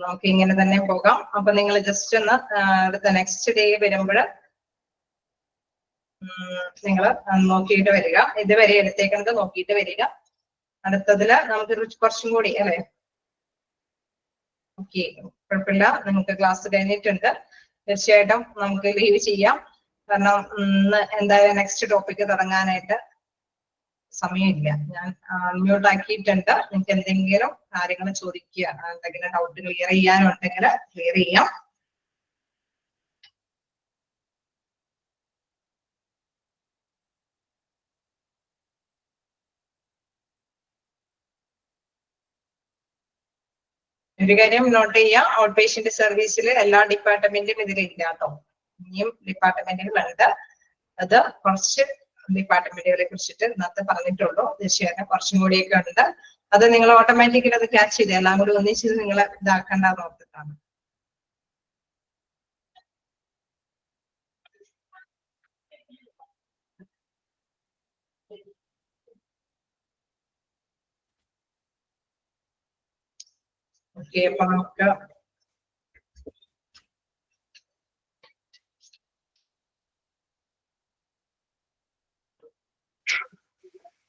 നമുക്ക് ഇങ്ങനെ തന്നെ പോകാം. അപ്പൊ നിങ്ങൾ ജസ്റ്റ് ഒന്ന് അടുത്ത നെക്സ്റ്റ് ഡേ വരുമ്പോൾ നിങ്ങൾ നോക്കിയിട്ട് വരിക. ഇതുവരെ എടുത്തേക്കുന്നത് നോക്കിയിട്ട് വരിക. അടുത്തതില് നമുക്ക് കുറച്ചും കൂടി അല്ലെ. ഓക്കെ, കുഴപ്പമില്ല, നിങ്ങൾക്ക് ക്ലാസ് കഴിഞ്ഞിട്ടുണ്ട്. തീർച്ചയായിട്ടും നമുക്ക് ലീവ് ചെയ്യാം. കാരണം എന്തായാലും നെക്സ്റ്റ് ടോപ്പിക്ക് തുടങ്ങാനായിട്ട് സമയമില്ല. ഞാൻ മ്യൂട്ട് ആക്കിയിട്ടുണ്ട്. നിങ്ങൾക്ക് എന്തെങ്കിലും കാര്യങ്ങൾ ചോദിക്കുക, എന്തെങ്കിലും ഡൗട്ട് ക്ലിയർ ചെയ്യാനുണ്ടെങ്കിൽ ക്ലിയർ ചെയ്യാം. ഒരു കാര്യം നോട്ട് ചെയ്യാം, ഔട്ട് പേഷ്യന്റ് സർവീസിൽ എല്ലാ ഡിപ്പാർട്ട്മെന്റും ഇതിലില്ല കേട്ടോ. ഇനിയും ഡിപ്പാർട്ട്മെന്റുകളുണ്ട്. അത് കുറച്ച് ഡിപ്പാർട്ട്മെന്റുകളെ കുറിച്ചിട്ട് ഇന്നത്തെ പറഞ്ഞിട്ടുള്ളൂ. തീർച്ചയായിട്ടും കുറച്ചും കൂടിയൊക്കെ ഉണ്ട്. അത് നിങ്ങൾ ഓട്ടോമാറ്റിക്കലി അത് ക്യാച്ച് ചെയ്ത് എല്ലാം കൂടി ഒന്നിച്ച് നിങ്ങൾ ഇതാക്കേണ്ടെന്ന് ഓർത്തിട്ടാണ്. ഓക്കെ, അപ്പൊ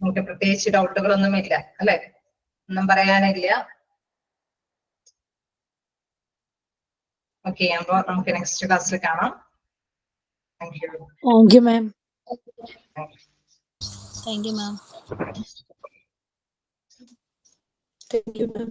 നമുക്ക് പ്രത്യേകിച്ച് ഡൗട്ടുകളൊന്നും ഇല്ല അല്ലെ, ഒന്നും പറയാനില്ല. ഓക്കെ, അപ്പൊ നമുക്ക് നെക്സ്റ്റ് ക്ലാസ്സിൽ കാണാം. Thank you. Thank you, ma'am. Thank you, ma'am. Thank you, ma'am.